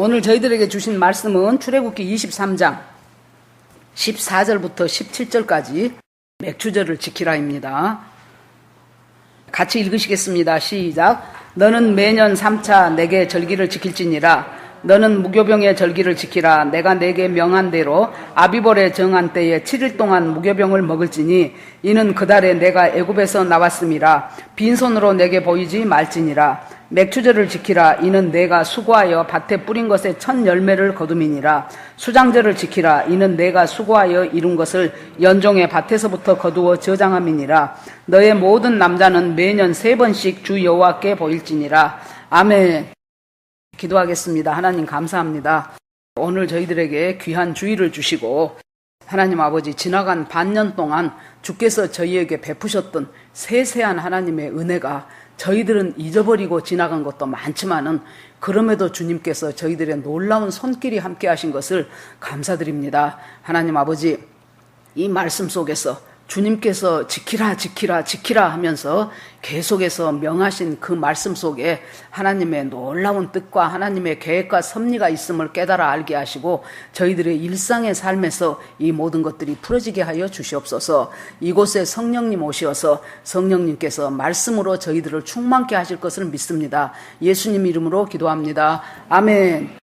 오늘 저희들에게 주신 말씀은 출애굽기 23장 14절부터 17절까지 맥추절을 지키라입니다. 같이 읽으시겠습니다. 시작. 너는 매년 3차 내게 절기를 지킬지니라. 너는 무교병의 절기를 지키라. 내가 내게 명한 대로 아비볼에 정한 때에 7일 동안 무교병을 먹을지니 이는 그달에 내가 애굽에서 나왔음이라. 빈손으로 내게 보이지 말지니라. 맥추절을 지키라. 이는 내가 수고하여 밭에 뿌린 것의 첫 열매를 거둠이니라. 수장절을 지키라. 이는 내가 수고하여 이룬 것을 연종의 밭에서부터 거두어 저장함이니라. 너의 모든 남자는 매년 3번씩 주 여호와께 보일지니라. 아멘. 기도하겠습니다. 하나님 감사합니다. 오늘 저희들에게 귀한 주의를 주시고 하나님 아버지 지나간 반년 동안 주께서 저희에게 베푸셨던 세세한 하나님의 은혜가 저희들은 잊어버리고 지나간 것도 많지만은 그럼에도 주님께서 저희들의 놀라운 손길이 함께 하신 것을 감사드립니다. 하나님 아버지, 이 말씀 속에서 주님께서 지키라 지키라 지키라 하면서 계속해서 명하신 그 말씀 속에 하나님의 놀라운 뜻과 하나님의 계획과 섭리가 있음을 깨달아 알게 하시고 저희들의 일상의 삶에서 이 모든 것들이 풀어지게 하여 주시옵소서. 이곳에 성령님 오셔서 성령님께서 말씀으로 저희들을 충만케 하실 것을 믿습니다. 예수님 이름으로 기도합니다. 아멘.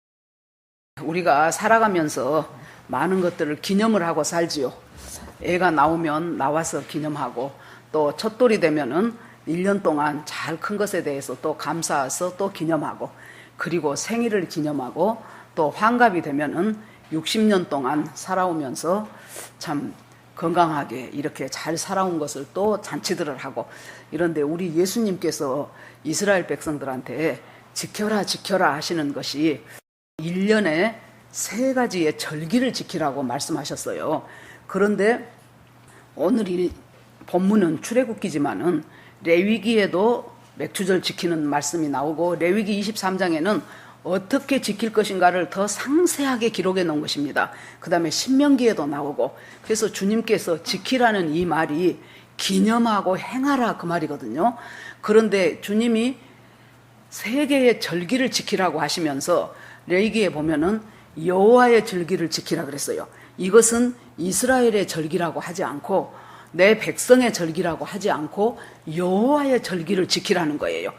우리가 살아가면서 많은 것들을 기념을 하고 살지요. 애가 나오면 나와서 기념하고 또 첫돌이 되면은 1년 동안 잘 큰 것에 대해서 또 감사해서 또 기념하고 그리고 생일을 기념하고 또 환갑이 되면은 60년 동안 살아오면서 참 건강하게 이렇게 잘 살아온 것을 또 잔치들을 하고 이런데 우리 예수님께서 이스라엘 백성들한테 지켜라 지켜라 하시는 것이 1년에 3가지의 절기를 지키라고 말씀하셨어요. 그런데 오늘 이 본문은 출애굽기지만은 레위기에도 맥추절 지키는 말씀이 나오고 레위기 23장에는 어떻게 지킬 것인가를 더 상세하게 기록해 놓은 것입니다. 그 다음에 신명기에도 나오고 그래서 주님께서 지키라는 이 말이 기념하고 행하라 그 말이거든요. 그런데 주님이 3개의 절기를 지키라고 하시면서 레위기에 보면은 여호와의 절기를 지키라 그랬어요. 이것은 이스라엘의 절기라고 하지 않고 내 백성의 절기라고 하지 않고 여호와의 절기를 지키라는 거예요.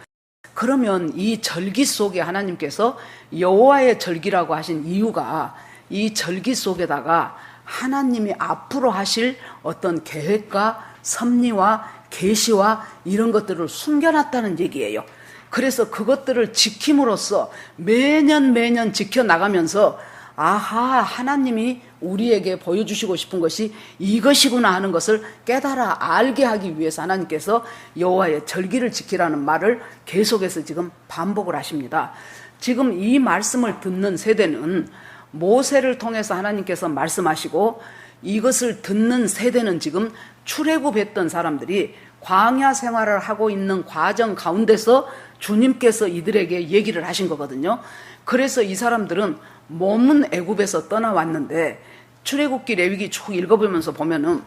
그러면 이 절기 속에 하나님께서 여호와의 절기라고 하신 이유가 이 절기 속에다가 하나님이 앞으로 하실 어떤 계획과 섭리와 계시와 이런 것들을 숨겨놨다는 얘기예요. 그래서 그것들을 지킴으로써 매년 지켜나가면서 아하, 하나님이 우리에게 보여주시고 싶은 것이 이것이구나 하는 것을 깨달아 알게 하기 위해서 하나님께서 여호와의 절기를 지키라는 말을 계속해서 지금 반복을 하십니다. 지금 이 말씀을 듣는 세대는 모세를 통해서 하나님께서 말씀하시고 이것을 듣는 세대는 지금 출애굽했던 사람들이 광야 생활을 하고 있는 과정 가운데서 주님께서 이들에게 얘기를 하신 거거든요. 그래서 이 사람들은 몸은 애굽에서 떠나왔는데 출애굽기 레위기 쭉 읽어보면서 보면은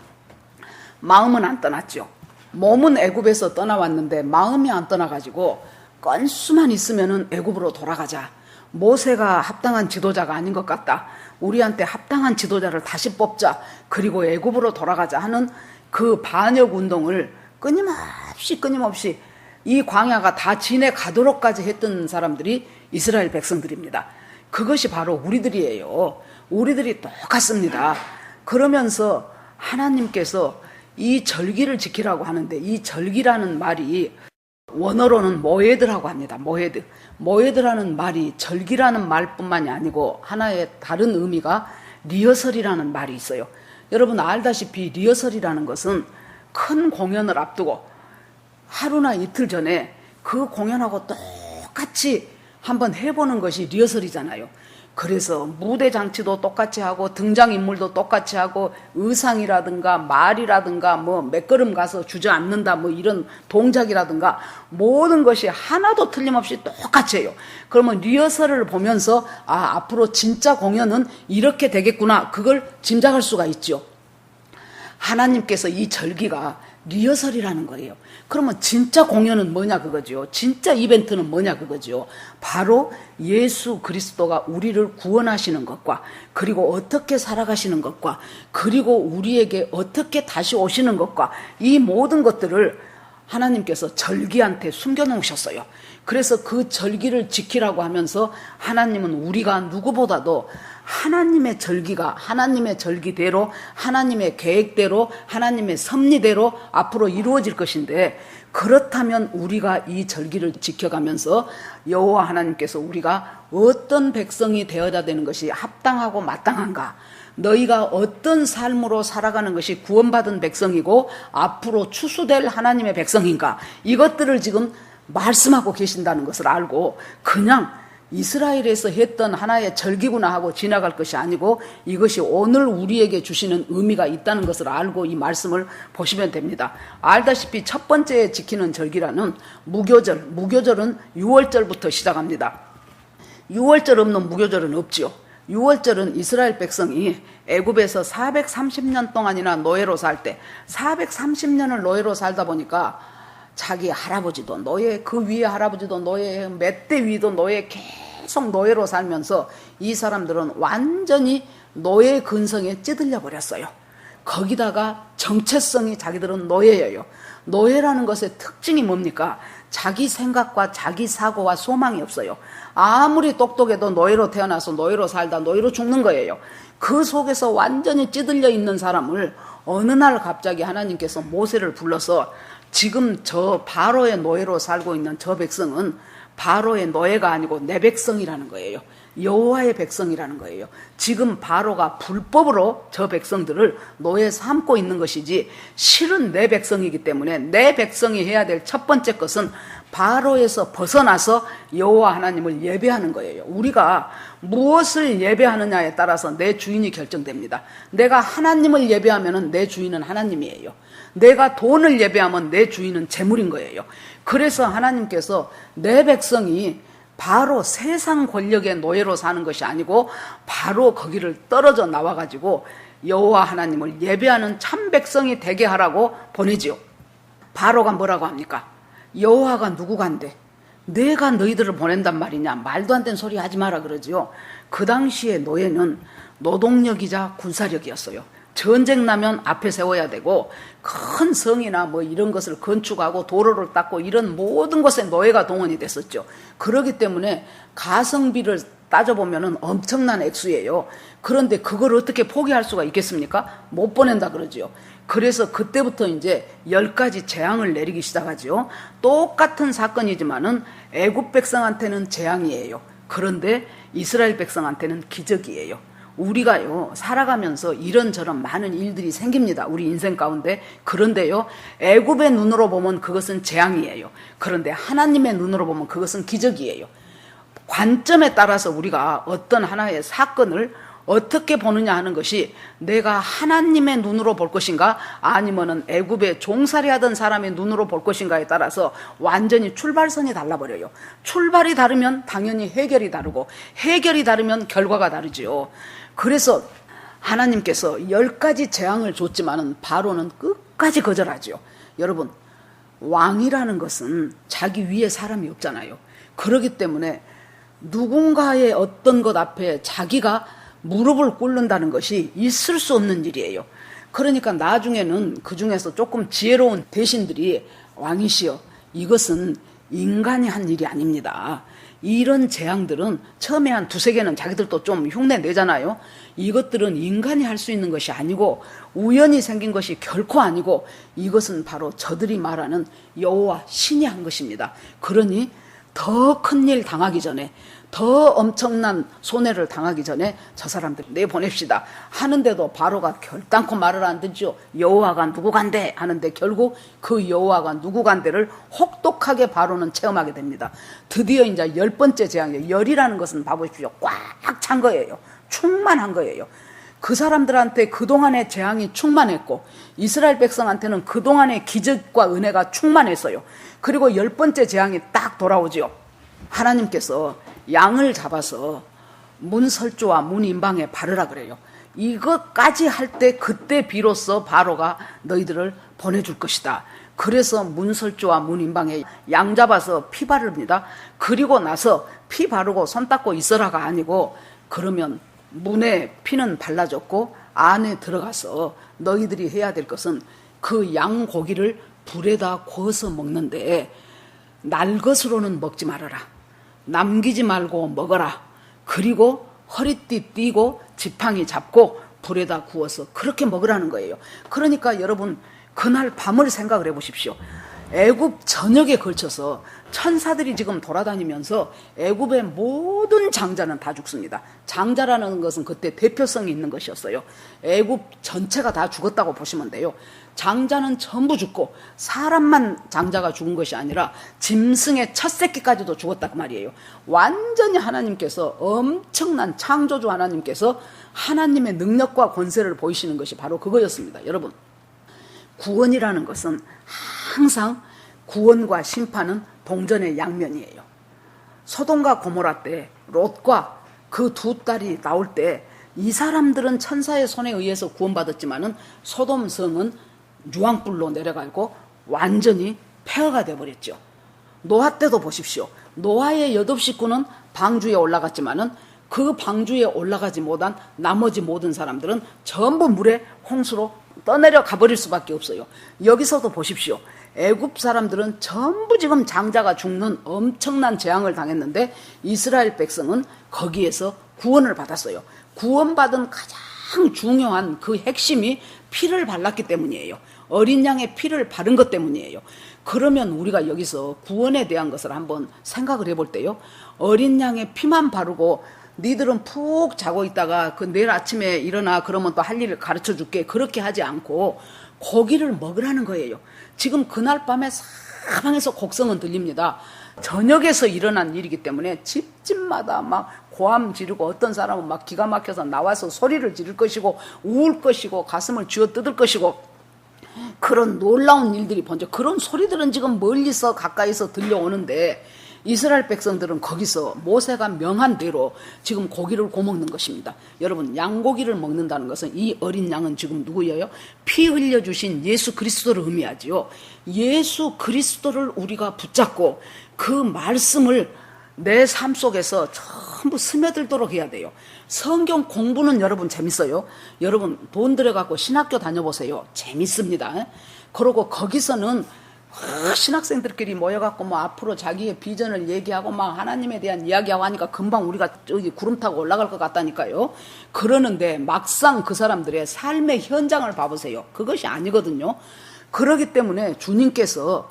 마음은 안 떠났죠. 몸은 애굽에서 떠나왔는데 마음이 안 떠나가지고 건수만 있으면은 애굽으로 돌아가자. 모세가 합당한 지도자가 아닌 것 같다. 우리한테 합당한 지도자를 다시 뽑자. 그리고 애굽으로 돌아가자 하는 그 반역 운동을 끊임없이 이 광야가 다 지내가도록까지 했던 사람들이 이스라엘 백성들입니다. 그것이 바로 우리들이에요. 우리들이 똑같습니다. 그러면서 하나님께서 이 절기를 지키라고 하는데 이 절기라는 말이 원어로는 모헤드라고 합니다. 모헤드라는 말이 절기라는 말뿐만이 아니고 하나의 다른 의미가 리허설이라는 말이 있어요. 여러분 알다시피 리허설이라는 것은 큰 공연을 앞두고 하루나 이틀 전에 그 공연하고 똑같이 한번 해보는 것이 리허설이잖아요. 그래서 무대 장치도 똑같이 하고 등장인물도 똑같이 하고 의상이라든가 말이라든가 뭐 몇 걸음 가서 주저앉는다 뭐 이런 동작이라든가 모든 것이 하나도 틀림없이 똑같이 해요. 그러면 리허설을 보면서 아 앞으로 진짜 공연은 이렇게 되겠구나 그걸 짐작할 수가 있죠. 하나님께서 이 절기가 리허설이라는 거예요. 그러면 진짜 공연은 뭐냐 그거죠. 진짜 이벤트는 뭐냐 그거죠. 바로 예수 그리스도가 우리를 구원하시는 것과, 그리고 어떻게 살아가시는 것과, 그리고 우리에게 어떻게 다시 오시는 것과, 이 모든 것들을 하나님께서 절기한테 숨겨놓으셨어요. 그래서 그 절기를 지키라고 하면서 하나님은 우리가 누구보다도 하나님의 절기가 하나님의 절기대로, 하나님의 계획대로, 하나님의 섭리대로 앞으로 이루어질 것인데, 그렇다면 우리가 이 절기를 지켜가면서 여호와 하나님께서 우리가 어떤 백성이 되어야 되는 것이 합당하고 마땅한가, 너희가 어떤 삶으로 살아가는 것이 구원받은 백성이고 앞으로 추수될 하나님의 백성인가, 이것들을 지금 말씀하고 계신다는 것을 알고 그냥 이스라엘에서 했던 하나의 절기구나 하고 지나갈 것이 아니고, 이것이 오늘 우리에게 주시는 의미가 있다는 것을 알고 이 말씀을 보시면 됩니다. 알다시피 첫 번째 지키는 절기라는 무교절, 무교절은 6월절부터 시작합니다. 6월절 없는 무교절은 없지요. 6월절은 이스라엘 백성이 애굽에서 430년 동안이나 노예로 살 때, 430년을 노예로 살다 보니까 자기 할아버지도 노예, 그 위에 할아버지도 노예, 몇 대 위도 노예, 계속 노예로 살면서 이 사람들은 완전히 노예 근성에 찌들려 버렸어요. 거기다가 정체성이 자기들은 노예예요. 노예라는 것의 특징이 뭡니까? 자기 생각과 자기 사고와 소망이 없어요. 아무리 똑똑해도 노예로 태어나서 노예로 살다 노예로 죽는 거예요. 그 속에서 완전히 찌들려 있는 사람을 어느 날 갑자기 하나님께서 모세를 불러서, 지금 저 바로의 노예로 살고 있는 저 백성은 바로의 노예가 아니고 내 백성이라는 거예요. 여호와의 백성이라는 거예요. 지금 바로가 불법으로 저 백성들을 노예 삼고 있는 것이지, 실은 내 백성이기 때문에 내 백성이 해야 될 첫 번째 것은 바로에서 벗어나서 여호와 하나님을 예배하는 거예요. 우리가 무엇을 예배하느냐에 따라서 내 주인이 결정됩니다. 내가 하나님을 예배하면 내 주인은 하나님이에요. 내가 돈을 예배하면 내 주인은 재물인 거예요. 그래서 하나님께서 내 백성이 바로 세상 권력의 노예로 사는 것이 아니고 바로 거기를 떨어져 나와가지고 여호와 하나님을 예배하는 참 백성이 되게 하라고 보내지요. 바로가 뭐라고 합니까? 여호와가 누구간데 내가 너희들을 보낸단 말이냐, 말도 안 되는 소리 하지 마라 그러지요. 그 당시에 노예는 노동력이자 군사력이었어요. 전쟁 나면 앞에 세워야 되고, 큰 성이나 뭐 이런 것을 건축하고 도로를 닦고 이런 모든 것에 노예가 동원이 됐었죠. 그렇기 때문에 가성비를 따져보면 엄청난 액수예요. 그런데 그걸 어떻게 포기할 수가 있겠습니까? 못 보낸다 그러죠. 그래서 그때부터 이제 10가지 재앙을 내리기 시작하죠. 똑같은 사건이지만은 애굽 백성한테는 재앙이에요. 그런데 이스라엘 백성한테는 기적이에요. 우리가요, 살아가면서 이런저런 많은 일들이 생깁니다. 우리 인생 가운데. 그런데요, 애굽의 눈으로 보면 그것은 재앙이에요. 그런데 하나님의 눈으로 보면 그것은 기적이에요. 관점에 따라서 우리가 어떤 하나의 사건을 어떻게 보느냐 하는 것이, 내가 하나님의 눈으로 볼 것인가 아니면은 애굽에 종살이하던 사람의 눈으로 볼 것인가에 따라서 완전히 출발선이 달라버려요. 출발이 다르면 당연히 해결이 다르고, 해결이 다르면 결과가 다르지요. 그래서 하나님께서 10가지 재앙을 줬지만은 바로는 끝까지 거절하죠. 여러분, 왕이라는 것은 자기 위에 사람이 없잖아요. 그렇기 때문에 누군가의 어떤 것 앞에 자기가 무릎을 꿇는다는 것이 있을 수 없는 일이에요. 그러니까 나중에는 그 중에서 조금 지혜로운 대신들이, 왕이시여, 이것은 인간이 한 일이 아닙니다. 이런 재앙들은 처음에 한 2-3개는 자기들도 좀 흉내 내잖아요. 이것들은 인간이 할 수 있는 것이 아니고 우연히 생긴 것이 결코 아니고, 이것은 바로 저들이 말하는 여호와 신이 한 것입니다. 그러니 더 큰 일 당하기 전에, 더 엄청난 손해를 당하기 전에 저 사람들 내보냅시다 하는데도 바로가 결단코 말을 안 듣죠. 여호와가 누구간데 하는데 결국 그 여호와가 누구간데를 혹독하게 바로는 체험하게 됩니다. 드디어 이제 10번째 재앙이에요. 열이라는 것은 봐보십시오. 꽉 찬 거예요. 충만한 거예요. 그 사람들한테 그동안의 재앙이 충만했고, 이스라엘 백성한테는 그동안의 기적과 은혜가 충만했어요. 그리고 10번째 재앙이 딱 돌아오죠. 하나님께서 양을 잡아서 문 설주와 문 임방에 바르라 그래요. 이것까지 할 때, 그때 비로소 바로가 너희들을 보내줄 것이다. 그래서 문설주와 문인방에 양 잡아서 피 바릅니다. 그리고 나서 피 바르고 손 닦고 있어라가 아니고, 그러면 문에 피는 발라졌고 안에 들어가서 너희들이 해야 될 것은 그 양 고기를 불에다 구워서 먹는데 날 것으로는 먹지 말아라. 남기지 말고 먹어라. 그리고 허리띠 띠고 지팡이 잡고 불에다 구워서 그렇게 먹으라는 거예요. 그러니까 여러분, 그날 밤을 생각을 해보십시오. 애굽 전역에 걸쳐서 천사들이 지금 돌아다니면서 애굽의 모든 장자는 다 죽습니다. 장자라는 것은 그때 대표성이 있는 것이었어요. 애굽 전체가 다 죽었다고 보시면 돼요. 장자는 전부 죽고 사람만 장자가 죽은 것이 아니라 짐승의 첫 새끼까지도 죽었다 그 말이에요. 완전히 하나님께서, 엄청난 창조주 하나님께서 하나님의 능력과 권세를 보이시는 것이 바로 그거였습니다. 여러분, 구원이라는 것은 항상 구원과 심판은 동전의 양면이에요. 소돔과 고모라 때 롯과 그 두 딸이 나올 때 이 사람들은 천사의 손에 의해서 구원받았지만은 소돔 성은 유황불로 내려가고 완전히 폐허가 되어버렸죠. 노아 때도 보십시오. 노아의 8식구는 방주에 올라갔지만은 그 방주에 올라가지 못한 나머지 모든 사람들은 전부 물에 홍수로 떠내려 가버릴 수밖에 없어요. 여기서도 보십시오. 애굽 사람들은 전부 지금 장자가 죽는 엄청난 재앙을 당했는데 이스라엘 백성은 거기에서 구원을 받았어요. 구원받은 가장 중요한 그 핵심이 피를 발랐기 때문이에요. 어린 양의 피를 바른 것 때문이에요. 그러면 우리가 여기서 구원에 대한 것을 한번 생각을 해볼 때요, 어린 양의 피만 바르고 니들은 푹 자고 있다가 그 내일 아침에 일어나 그러면 또 할 일을 가르쳐 줄게, 그렇게 하지 않고 고기를 먹으라는 거예요. 지금 그날 밤에 사방에서 곡성은 들립니다. 저녁에서 일어난 일이기 때문에 집집마다 막 고함 지르고, 어떤 사람은 막 기가 막혀서 나와서 소리를 지를 것이고 울 것이고 가슴을 쥐어뜯을 것이고, 그런 놀라운 일들이 번져. 그런 소리들은 지금 멀리서 가까이서 들려오는데 이스라엘 백성들은 거기서 모세가 명한 대로 지금 고기를 구워먹는 것입니다. 여러분, 양고기를 먹는다는 것은 이 어린 양은 지금 누구예요? 피 흘려주신 예수 그리스도를 의미하지요. 예수 그리스도를 우리가 붙잡고 그 말씀을 내 삶 속에서 전부 스며들도록 해야 돼요. 성경 공부는 여러분 재밌어요. 여러분 돈 들여갖고 신학교 다녀보세요. 재밌습니다. 그리고 거기서는 신학생들끼리 모여갖고 뭐 앞으로 자기의 비전을 얘기하고 막 하나님에 대한 이야기하고 하니까 금방 우리가 저기 구름 타고 올라갈 것 같다니까요. 그러는데 막상 그 사람들의 삶의 현장을 봐보세요. 그것이 아니거든요. 그렇기 때문에 주님께서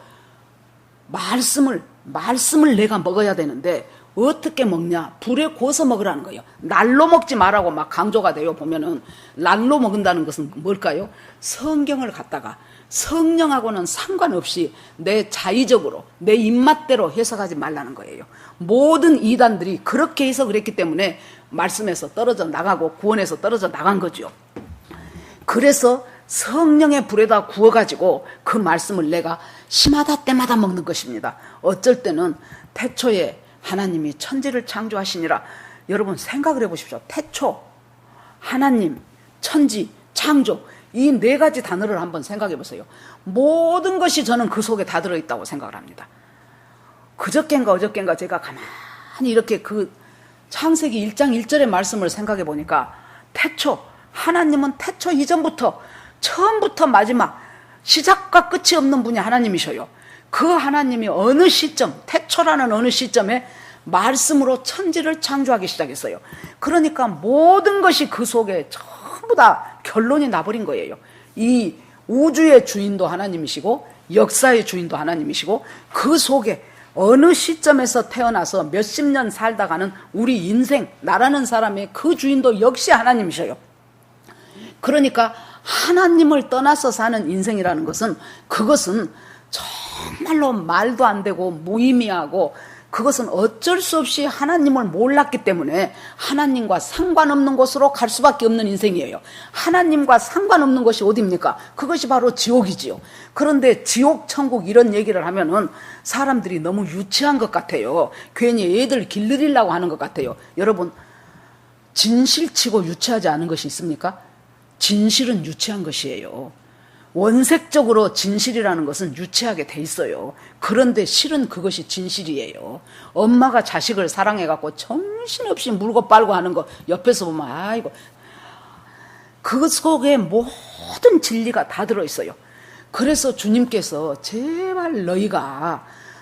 말씀을 내가 먹어야 되는데 어떻게 먹냐? 불에 구워서 먹으라는 거예요. 날로 먹지 말라고 막 강조가 돼요. 보면은 날로 먹는다는 것은 뭘까요? 성경을 갖다가 성령하고는 상관없이 내 자의적으로 내 입맛대로 해석하지 말라는 거예요. 모든 이단들이 그렇게 해서 그랬기 때문에 말씀에서 떨어져 나가고 구원에서 떨어져 나간 거죠. 그래서 성령의 불에다 구워가지고 그 말씀을 내가 심하다 때마다 먹는 것입니다. 어쩔 때는 태초에 하나님이 천지를 창조하시니라. 여러분 생각을 해보십시오. 태초, 하나님, 천지, 창조, 이 네 가지 단어를 한번 생각해 보세요. 모든 것이 저는 그 속에 다 들어있다고 생각을 합니다. 그저껜가 어저껜가 제가 가만히 이렇게 그 창세기 1장 1절의 말씀을 생각해 보니까 태초, 하나님은 태초 이전부터 처음부터 마지막 시작과 끝이 없는 분이 하나님이셔요. 그 하나님이 어느 시점, 태초라는 어느 시점에 말씀으로 천지를 창조하기 시작했어요. 그러니까 모든 것이 그 속에 전부 다 결론이 나버린 거예요. 이 우주의 주인도 하나님이시고 역사의 주인도 하나님이시고 그 속에 어느 시점에서 태어나서 몇십 년 살다가는 우리 인생, 나라는 사람의 그 주인도 역시 하나님이셔요. 그러니까 하나님을 떠나서 사는 인생이라는 것은, 그것은 정말로 말도 안 되고 무의미하고, 그것은 어쩔 수 없이 하나님을 몰랐기 때문에 하나님과 상관없는 곳으로 갈 수밖에 없는 인생이에요. 하나님과 상관없는 것이 어디입니까? 그것이 바로 지옥이지요. 그런데 지옥, 천국 이런 얘기를 하면은 사람들이 너무 유치한 것 같아요. 괜히 애들 길들이려고 하는 것 같아요. 여러분, 진실치고 유치하지 않은 것이 있습니까? 진실은 유치한 것이에요. 원색적으로 진실이라는 것은 유치하게 돼 있어요. 그런데 실은 그것이 진실이에요. 엄마가 자식을 사랑해갖고 정신없이 물고 빨고 하는 거 옆에서 보면 아이고, 그 속에 모든 진리가 다 들어있어요. 그래서 주님께서 제발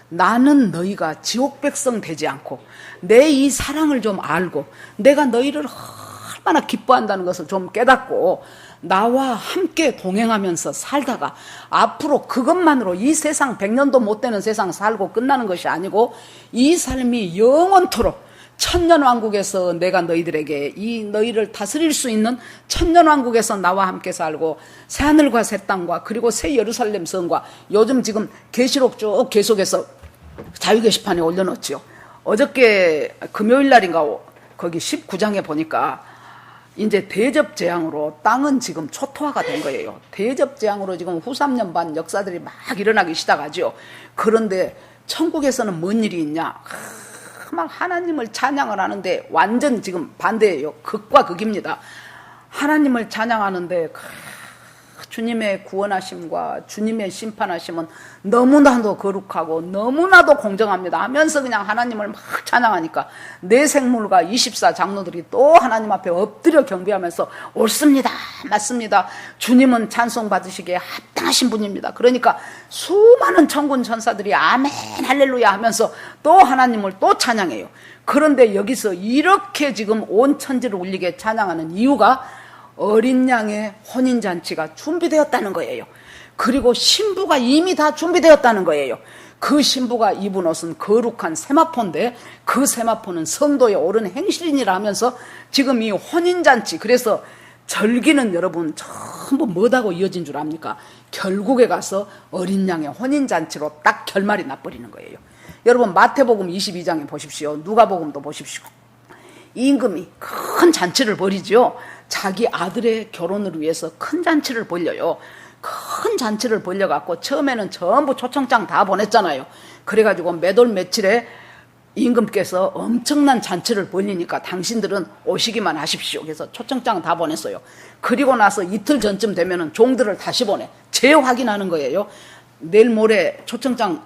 나는 너희가 지옥 백성 되지 않고 내 이 사랑을 좀 알고 내가 너희를 얼마나 기뻐한다는 것을 좀 깨닫고 나와 함께 동행하면서 살다가 앞으로 그것만으로 이 세상 100년도 못 되는 세상 살고 끝나는 것이 아니고 이 삶이 영원토록 천년왕국에서 내가 너희들에게 너희를 다스릴 수 있는 천년왕국에서 나와 함께 살고 새하늘과 새 땅과 그리고 새 예루살렘 성과 요즘 지금 계시록 쭉 계속해서 자유 게시판에 올려놓지요. 어저께 금요일 날인가 거기 19장에 보니까 이제 대접재앙으로 땅은 지금 초토화가 된 거예요. 대접재앙으로 지금 후 3년 반 역사들이 막 일어나기 시작하죠. 그런데 천국에서는 뭔 일이 있냐? 막 하나님을 찬양을 하는데 완전 지금 반대예요. 극과 극입니다. 하나님을 찬양하는데 주님의 구원하심과 주님의 심판하심은 너무나도 거룩하고 너무나도 공정합니다 하면서 그냥 하나님을 막 찬양하니까 내 생물과 24장로들이 또 하나님 앞에 엎드려 경배하면서 옳습니다, 맞습니다, 주님은 찬송 받으시기에 합당하신 분입니다. 그러니까 수많은 천군 천사들이 아멘 할렐루야 하면서 또 하나님을 또 찬양해요. 그런데 여기서 이렇게 지금 온 천지를 울리게 찬양하는 이유가 어린 양의 혼인잔치가 준비되었다는 거예요. 그리고 신부가 이미 다 준비되었다는 거예요. 그 신부가 입은 옷은 거룩한 세마포인데 그 세마포는 성도의 옳은 행실이니라 하면서 지금 이 혼인잔치, 그래서 절기는 여러분 전부 뭐하고 이어진 줄 압니까? 결국에 가서 어린 양의 혼인잔치로 딱 결말이 나버리는 거예요. 여러분 마태복음 22장에 보십시오. 누가복음도 보십시오. 임금이 큰 잔치를 벌이죠. 자기 아들의 결혼을 위해서 큰 잔치를 벌려요. 큰 잔치를 벌려갖고 처음에는 전부 초청장 다 보냈잖아요. 그래가지고 몇 월 며칠에 임금께서 엄청난 잔치를 벌리니까 당신들은 오시기만 하십시오. 그래서 초청장 다 보냈어요. 그리고 나서 이틀 전쯤 되면은 종들을 다시 보내. 재확인하는 거예요. 내일 모레 초청장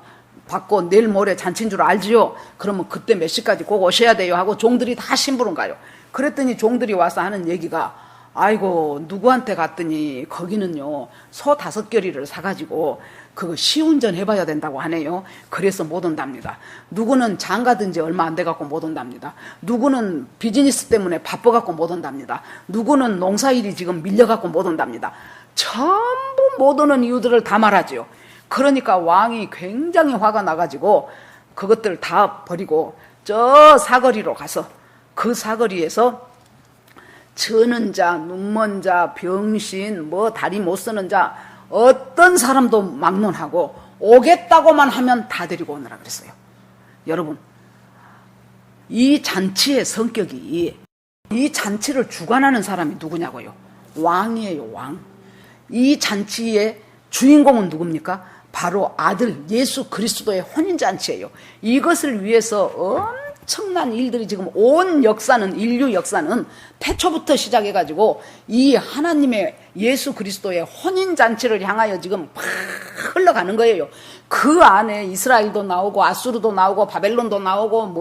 받고 내일 모레 잔치인 줄 알지요? 그러면 그때 몇 시까지 꼭 오셔야 돼요 하고 종들이 다 심부름 가요. 그랬더니 종들이 와서 하는 얘기가 아이고 누구한테 갔더니 거기는요 소 5결이를 사가지고 그거 시운전 해봐야 된다고 하네요. 그래서 못 온답니다. 누구는 장가든 지 얼마 안 돼갖고 못 온답니다. 누구는 비즈니스 때문에 바빠갖고 못 온답니다. 누구는 농사일이 지금 밀려갖고 못 온답니다. 전부 못 오는 이유들을 다 말하죠. 그러니까 왕이 굉장히 화가 나가지고 그것들 다 버리고 저 사거리로 가서 그 사거리에서 저는 자, 눈먼 자, 병신, 다리 못 쓰는 자 어떤 사람도 막론하고 오겠다고만 하면 다 데리고 오느라 그랬어요. 여러분 이 잔치의 성격이 이 잔치를 주관하는 사람이 누구냐고요? 왕이에요. 왕. 이 잔치의 주인공은 누굽니까? 바로 아들 예수 그리스도의 혼인잔치예요. 이것을 위해서 엄청난 일들이 지금 온 역사는 인류 역사는 태초부터 시작해가지고 이 하나님의 예수 그리스도의 혼인잔치를 향하여 지금 팍 흘러가는 거예요. 그 안에 이스라엘도 나오고 아수르도 나오고 바벨론도 나오고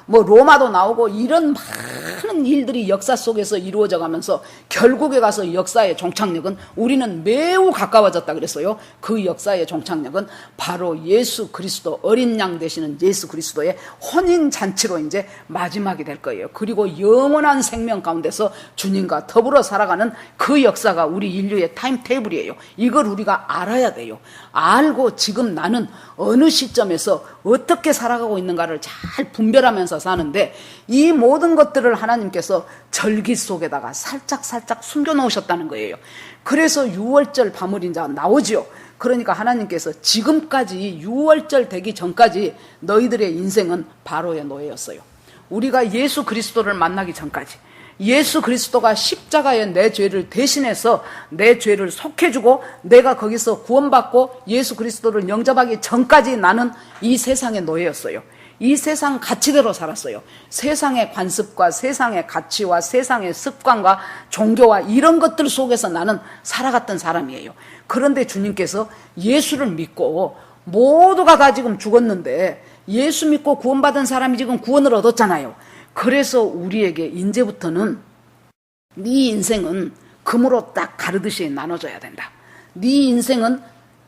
로마도 나오고 이런 많은 일들이 역사 속에서 이루어져 가면서 결국에 가서 역사의 종착역은 우리는 매우 가까워졌다 그랬어요. 그 역사의 종착역은 바로 예수 그리스도 어린 양 되시는 예수 그리스도의 혼인잔치로 이제 마지막이 될 거예요. 그리고 영원한 생명 가운데서 주님과 더불어 살아가는 그 역사가 우리 인류의 타임테이블이에요. 이걸 우리가 알아야 돼요. 알고 지금 나는 어느 시점에서 어떻게 살아가고 있는가를 잘 분별하면서 사는데 이 모든 것들을 하나님께서 절기 속에다가 살짝 숨겨놓으셨다는 거예요. 그래서 6월절 밤을인자 나오지요. 그러니까 하나님께서 지금까지 6월절 되기 전까지 너희들의 인생은 바로의 노예였어요. 우리가 예수 그리스도를 만나기 전까지 예수 그리스도가 십자가에 내 죄를 대신해서 내 죄를 속해주고 내가 거기서 구원받고 예수 그리스도를 영접하기 전까지 나는 이 세상의 노예였어요. 이 세상 가치대로 살았어요. 세상의 관습과 세상의 가치와 세상의 습관과 종교와 이런 것들 속에서 나는 살아갔던 사람이에요. 그런데 주님께서 예수를 믿고 모두가 다 지금 죽었는데 예수 믿고 구원받은 사람이 지금 구원을 얻었잖아요. 그래서 우리에게 이제부터는 네 인생은 금으로 딱 가르듯이 나눠져야 된다. 네 인생은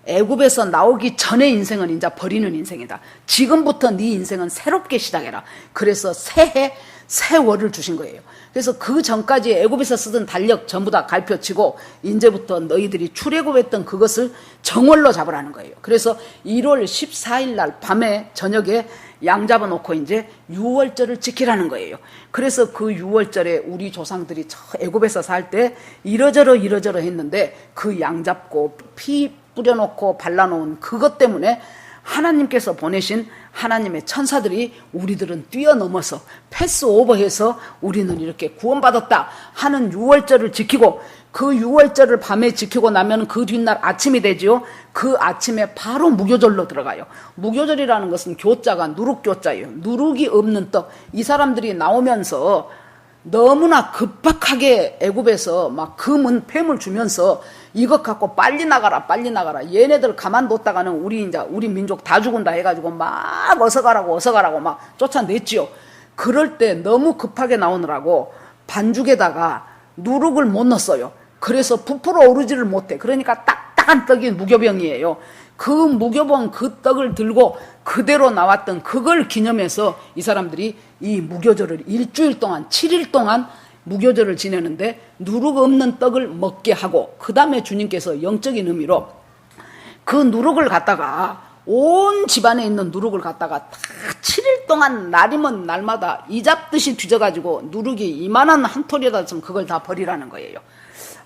애굽에서 나오기 전의 인생은 이제 버리는 인생이다. 지금부터 네 인생은 새롭게 시작해라. 그래서 새해 세월을 주신 거예요. 그래서 그 전까지 애굽에서 쓰던 달력 전부 다 갈펴치고 이제부터 너희들이 출애굽했던 그것을 정월로 잡으라는 거예요. 그래서 1월 14일 날 밤에 저녁에 양 잡아놓고 이제 유월절을 지키라는 거예요. 그래서 그 유월절에 우리 조상들이 저 애굽에서 살 때 이러저러 했는데 그 양 잡고 피 뿌려놓고 발라놓은 그것 때문에 하나님께서 보내신 하나님의 천사들이 우리들은 뛰어넘어서 패스오버해서 우리는 이렇게 구원받았다 하는 유월절을 지키고, 그 유월절을 밤에 지키고 나면 그 뒷날 아침이 되지요. 그 아침에 바로 무교절로 들어가요. 무교절이라는 것은 교자가 누룩교자예요. 누룩이 없는 떡. 이 사람들이 나오면서 너무나 급박하게 애굽에서 막 금은 폐물 주면서 이것 갖고 빨리 나가라 얘네들 가만뒀다가는 우리 민족 다 죽은다 해가지고 막 어서 가라고 막 쫓아냈지요. 그럴 때 너무 급하게 나오느라고 반죽에다가 누룩을 못 넣었어요. 그래서 부풀어 오르지를 못해. 그러니까 딱딱한 떡이 무교병이에요. 그 무교병 그 떡을 들고 그대로 나왔던 그걸 기념해서 이 사람들이 이 무교절을 일주일 동안 7일 동안 무교절을 지내는데 누룩 없는 떡을 먹게 하고, 그 다음에 주님께서 영적인 의미로 그 누룩을 갖다가 온 집안에 있는 누룩을 갖다가 다 7일 동안 날이면 날마다 이 잡듯이 뒤져가지고 누룩이 이만한 한 톨에다 좀 그걸 다 버리라는 거예요.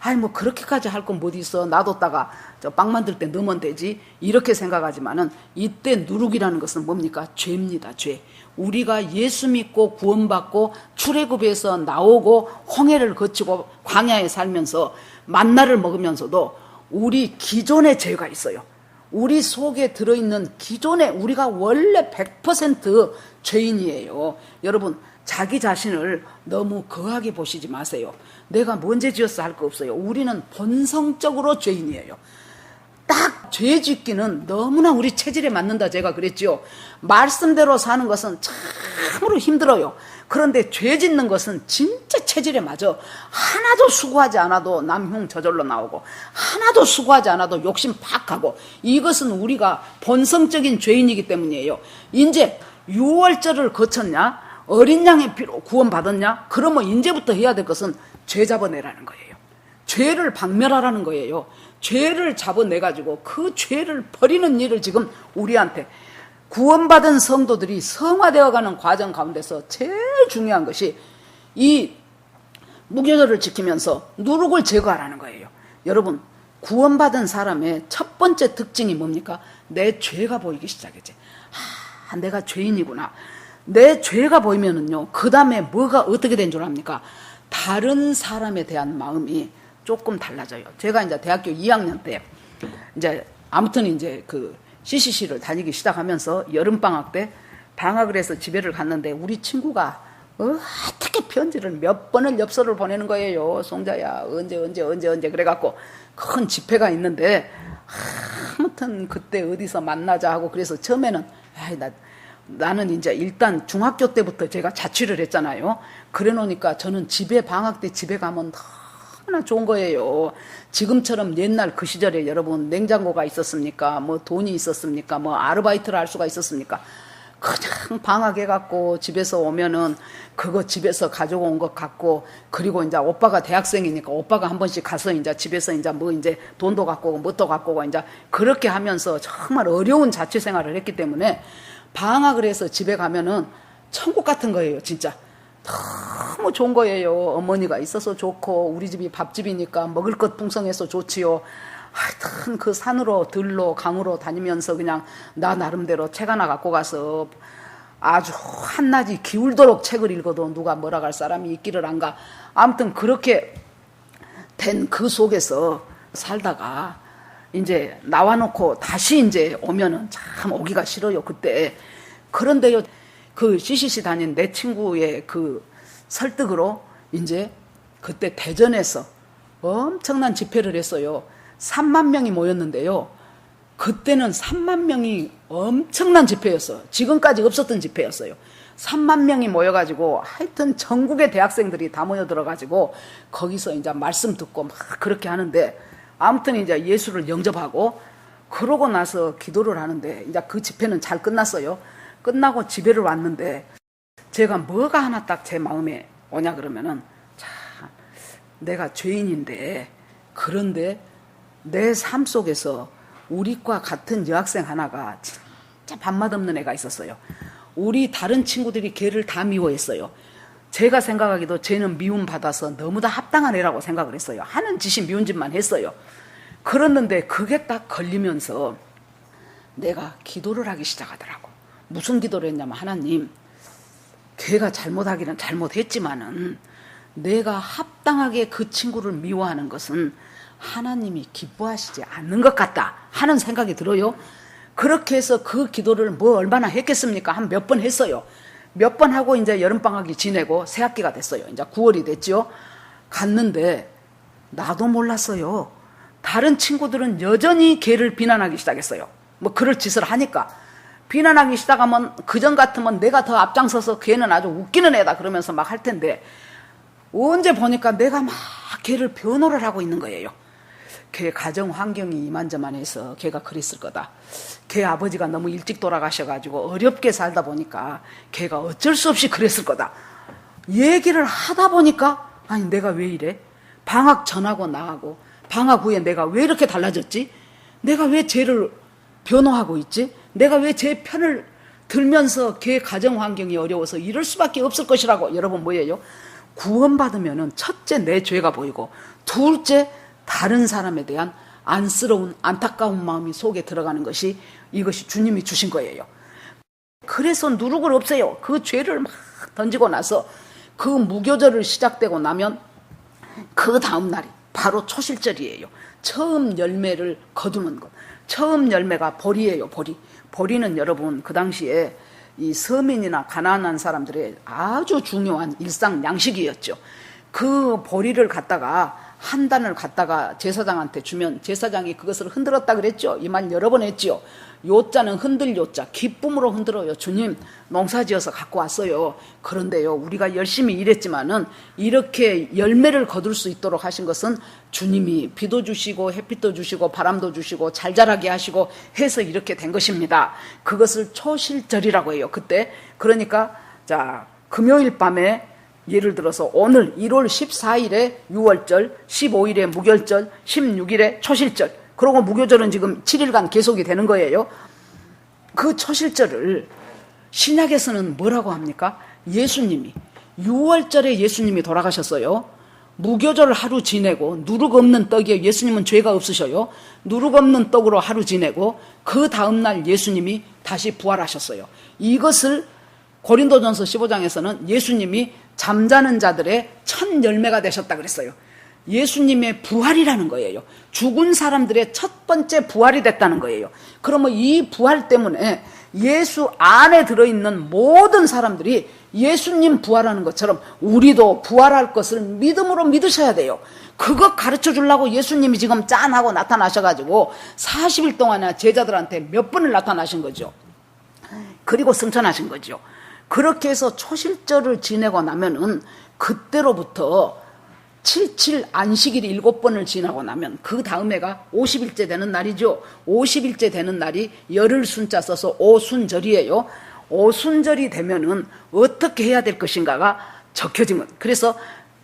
아이 뭐 그렇게까지 할 건 뭐 있어, 놔뒀다가 저 빵 만들 때 넣으면 되지, 이렇게 생각하지만은 이때 누룩이라는 것은 뭡니까? 죄입니다. 죄. 우리가 예수 믿고 구원받고 출애굽에서 나오고 홍해를 거치고 광야에 살면서 만나를 먹으면서도 우리 기존의 죄가 있어요. 우리 속에 들어있는 기존의, 우리가 원래 100% 죄인이에요. 여러분, 자기 자신을 너무 거하게 보시지 마세요. 내가 뭔 죄 지었어 할 거 없어요. 우리는 본성적으로 죄인이에요. 딱 죄 짓기는 너무나 우리 체질에 맞는다 제가 그랬지요. 말씀대로 사는 것은 참으로 힘들어요. 그런데 죄 짓는 것은 진짜 체질에 맞아. 하나도 수고하지 않아도 남흉 저절로 나오고, 하나도 수고하지 않아도 욕심 팍 하고, 이것은 우리가 본성적인 죄인이기 때문이에요. 이제 6월절을 거쳤냐, 어린 양의 피로 구원받았냐, 그러면 이제부터 해야 될 것은 죄 잡아내라는 거예요. 죄를 박멸하라는 거예요. 죄를 잡아내가지고 그 죄를 버리는 일을 지금 우리한테, 구원받은 성도들이 성화되어가는 과정 가운데서 제일 중요한 것이 이 무교절을 지키면서 누룩을 제거하라는 거예요. 여러분, 구원받은 사람의 첫 번째 특징이 뭡니까? 내 죄가 보이기 시작했지. 내가 죄인이구나. 내 죄가 보이면은요, 그 다음에 뭐가 어떻게 된 줄 압니까? 다른 사람에 대한 마음이 조금 달라져요. 제가 이제 대학교 2학년 때 이제 아무튼 이제 그 CCC를 다니기 시작하면서 여름방학 때 방학을 해서 집에를 갔는데 우리 친구가 어떻게 편지를 몇 번을 엽서를 보내는 거예요. 송자야 언제 그래갖고 큰 집회가 있는데 아무튼 그때 어디서 만나자 하고, 그래서 처음에는 나는 이제 일단 중학교 때부터 제가 자취를 했잖아요. 그래 놓으니까 저는 집에 방학 때 집에 가면 너무나 좋은 거예요. 지금처럼 옛날 그 시절에 여러분 냉장고가 있었습니까? 뭐 돈이 있었습니까? 뭐 아르바이트를 할 수가 있었습니까? 그냥 방학해갖고 집에서 오면은 그거 집에서 가져온 것 갖고, 그리고 이제 오빠가 대학생이니까 오빠가 한 번씩 가서 이제 집에서 이제 뭐 이제 돈도 갖고 오고 뭣도 갖고 오고 이제 그렇게 하면서 정말 어려운 자취 생활을 했기 때문에 방학을 해서 집에 가면은 천국 같은 거예요. 진짜 너무 좋은 거예요. 어머니가 있어서 좋고 우리 집이 밥집이니까 먹을 것 풍성해서 좋지요. 하여튼 그 산으로 들로 강으로 다니면서 그냥 나 나름대로 책 하나 갖고 가서 아주 한낮이 기울도록 책을 읽어도 누가 뭐라 할 사람이 있기를 안가. 아무튼 그렇게 된 그 속에서 살다가 이제 나와놓고 다시 이제 오면은 참 오기가 싫어요. 그때. 그런데요, 그 CCC 다닌 내 친구의 그 설득으로 이제 그때 대전에서 엄청난 집회를 했어요. 3만 명이 모였는데요. 그때는 3만 명이 엄청난 집회였어요. 지금까지 없었던 집회였어요. 3만 명이 모여가지고 하여튼 전국의 대학생들이 다 모여들어가지고 거기서 이제 말씀 듣고 막 그렇게 하는데 아무튼 이제 예수를 영접하고 그러고 나서 기도를 하는데 이제 그 집회는 잘 끝났어요. 끝나고 집에를 왔는데 제가 뭐가 하나 딱 제 마음에 오냐 그러면은 참 내가 죄인인데 그런데 내 삶 속에서 우리과 같은 여학생 하나가 진짜 밥맛 없는 애가 있었어요. 우리 다른 친구들이 걔를 다 미워했어요. 제가 생각하기도 쟤는 미움받아서 너무 다 합당한 애라고 생각을 했어요. 하는 짓이 미운 짓만 했어요. 그랬는데 그게 딱 걸리면서 내가 기도를 하기 시작하더라고. 무슨 기도를 했냐면 하나님, 걔가 잘못하기는 잘못했지만은 내가 합당하게 그 친구를 미워하는 것은 하나님이 기뻐하시지 않는 것 같다 하는 생각이 들어요. 그렇게 해서 그 기도를 뭐 얼마나 했겠습니까? 한 몇 번 했어요. 몇 번 하고 이제 여름방학이 지내고 새학기가 됐어요. 이제 9월이 됐죠. 갔는데 나도 몰랐어요. 다른 친구들은 여전히 걔를 비난하기 시작했어요. 뭐 그럴 짓을 하니까. 비난하기 시작하면 그전 같으면 내가 더 앞장서서 걔는 아주 웃기는 애다 그러면서 막 할 텐데 언제 보니까 내가 막 걔를 변호를 하고 있는 거예요. 걔 가정 환경이 이만저만해서 걔가 그랬을 거다. 걔 아버지가 너무 일찍 돌아가셔가지고 어렵게 살다 보니까 걔가 어쩔 수 없이 그랬을 거다. 얘기를 하다 보니까 아니 내가 왜 이래? 방학 전하고 나하고 방학 후에 내가 왜 이렇게 달라졌지? 내가 왜 쟤를 변호하고 있지? 내가 왜 쟤 편을 들면서 걔 가정 환경이 어려워서 이럴 수밖에 없을 것이라고. 여러분 뭐예요? 구원받으면은 첫째 내 죄가 보이고 둘째 다른 사람에 대한 안쓰러운 안타까운 마음이 속에 들어가는 것이 이것이 주님이 주신 거예요. 그래서 누룩을 없애요. 그 죄를 막 던지고 나서 그 무교절을 시작되고 나면 그 다음 날이 바로 초실절이에요. 처음 열매를 거두는 것. 처음 열매가 보리예요. 보리. 보리는 여러분 그 당시에 이 서민이나 가난한 사람들의 아주 중요한 일상 양식이었죠. 그 보리를 갖다가 한 단을 갖다가 제사장한테 주면 제사장이 그것을 흔들었다 그랬죠. 이 말 여러 번 했죠. 요자는 흔들 요자, 기쁨으로 흔들어요. 주님 농사지어서 갖고 왔어요. 그런데요 우리가 열심히 일했지만은 이렇게 열매를 거둘 수 있도록 하신 것은 주님이 비도 주시고 햇빛도 주시고 바람도 주시고 잘 자라게 하시고 해서 이렇게 된 것입니다. 그것을 초실절이라고 해요. 그때 그러니까 자 금요일 밤에 예를 들어서 오늘 1월 14일에 6월절, 15일에 무결절, 16일에 초실절. 그리고 무교절은 지금 7일간 계속이 되는 거예요. 그 초실절을 신약에서는 뭐라고 합니까? 예수님이 6월절에 예수님이 돌아가셨어요. 무교절 하루 지내고 누룩 없는 떡이에요. 예수님은 죄가 없으셔요. 누룩 없는 떡으로 하루 지내고 그 다음날 예수님이 다시 부활하셨어요. 이것을 고린도전서 15장에서는 예수님이 잠자는 자들의 첫 열매가 되셨다 그랬어요. 예수님의 부활이라는 거예요. 죽은 사람들의 첫 번째 부활이 됐다는 거예요. 그러면 이 부활 때문에 예수 안에 들어있는 모든 사람들이 예수님 부활하는 것처럼 우리도 부활할 것을 믿음으로 믿으셔야 돼요. 그거 가르쳐 주려고 예수님이 지금 짠하고 나타나셔가지고 40일 동안이나 제자들한테 몇 번을 나타나신 거죠. 그리고 승천하신 거죠. 그렇게 해서 초실절을 지내고 나면은 그때로부터 77 안식일이 7번을 지나고 나면 그 다음 해가 50일째 되는 날이죠. 50일째 되는 날이 열을 순자 써서 오순절이에요. 오순절이 되면은 어떻게 해야 될 것인가가 적혀지면 그래서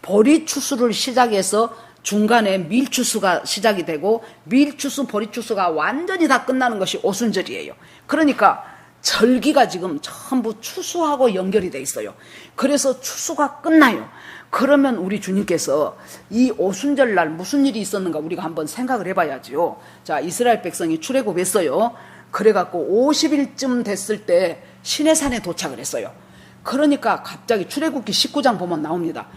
보리추수를 시작해서 중간에 밀추수가 시작이 되고 밀추수 보리추수가 완전히 다 끝나는 것이 오순절이에요. 그러니까 절기가 지금 전부 추수하고 연결이 돼 있어요. 그래서 추수가 끝나요. 그러면 우리 주님께서 이 오순절 날 무슨 일이 있었는가 우리가 한번 생각을 해봐야지요. 자, 이스라엘 백성이 출애굽했어요. 그래갖고 50일쯤 됐을 때 시내산에 도착을 했어요. 그러니까 갑자기 출애굽기 19장 보면 나옵니다.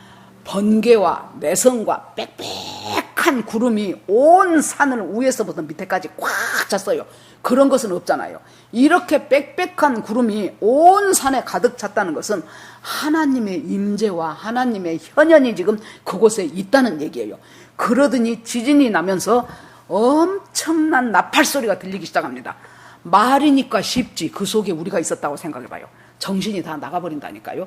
번개와 내성과 빽빽한 구름이 온 산을 위에서부터 밑에까지 꽉 찼어요. 그런 것은 없잖아요. 이렇게 빽빽한 구름이 온 산에 가득 찼다는 것은 하나님의 임재와 하나님의 현현이 지금 그곳에 있다는 얘기예요. 그러더니 지진이 나면서 엄청난 나팔 소리가 들리기 시작합니다. 말이니까 쉽지, 그 속에 우리가 있었다고 생각해봐요. 정신이 다 나가버린다니까요.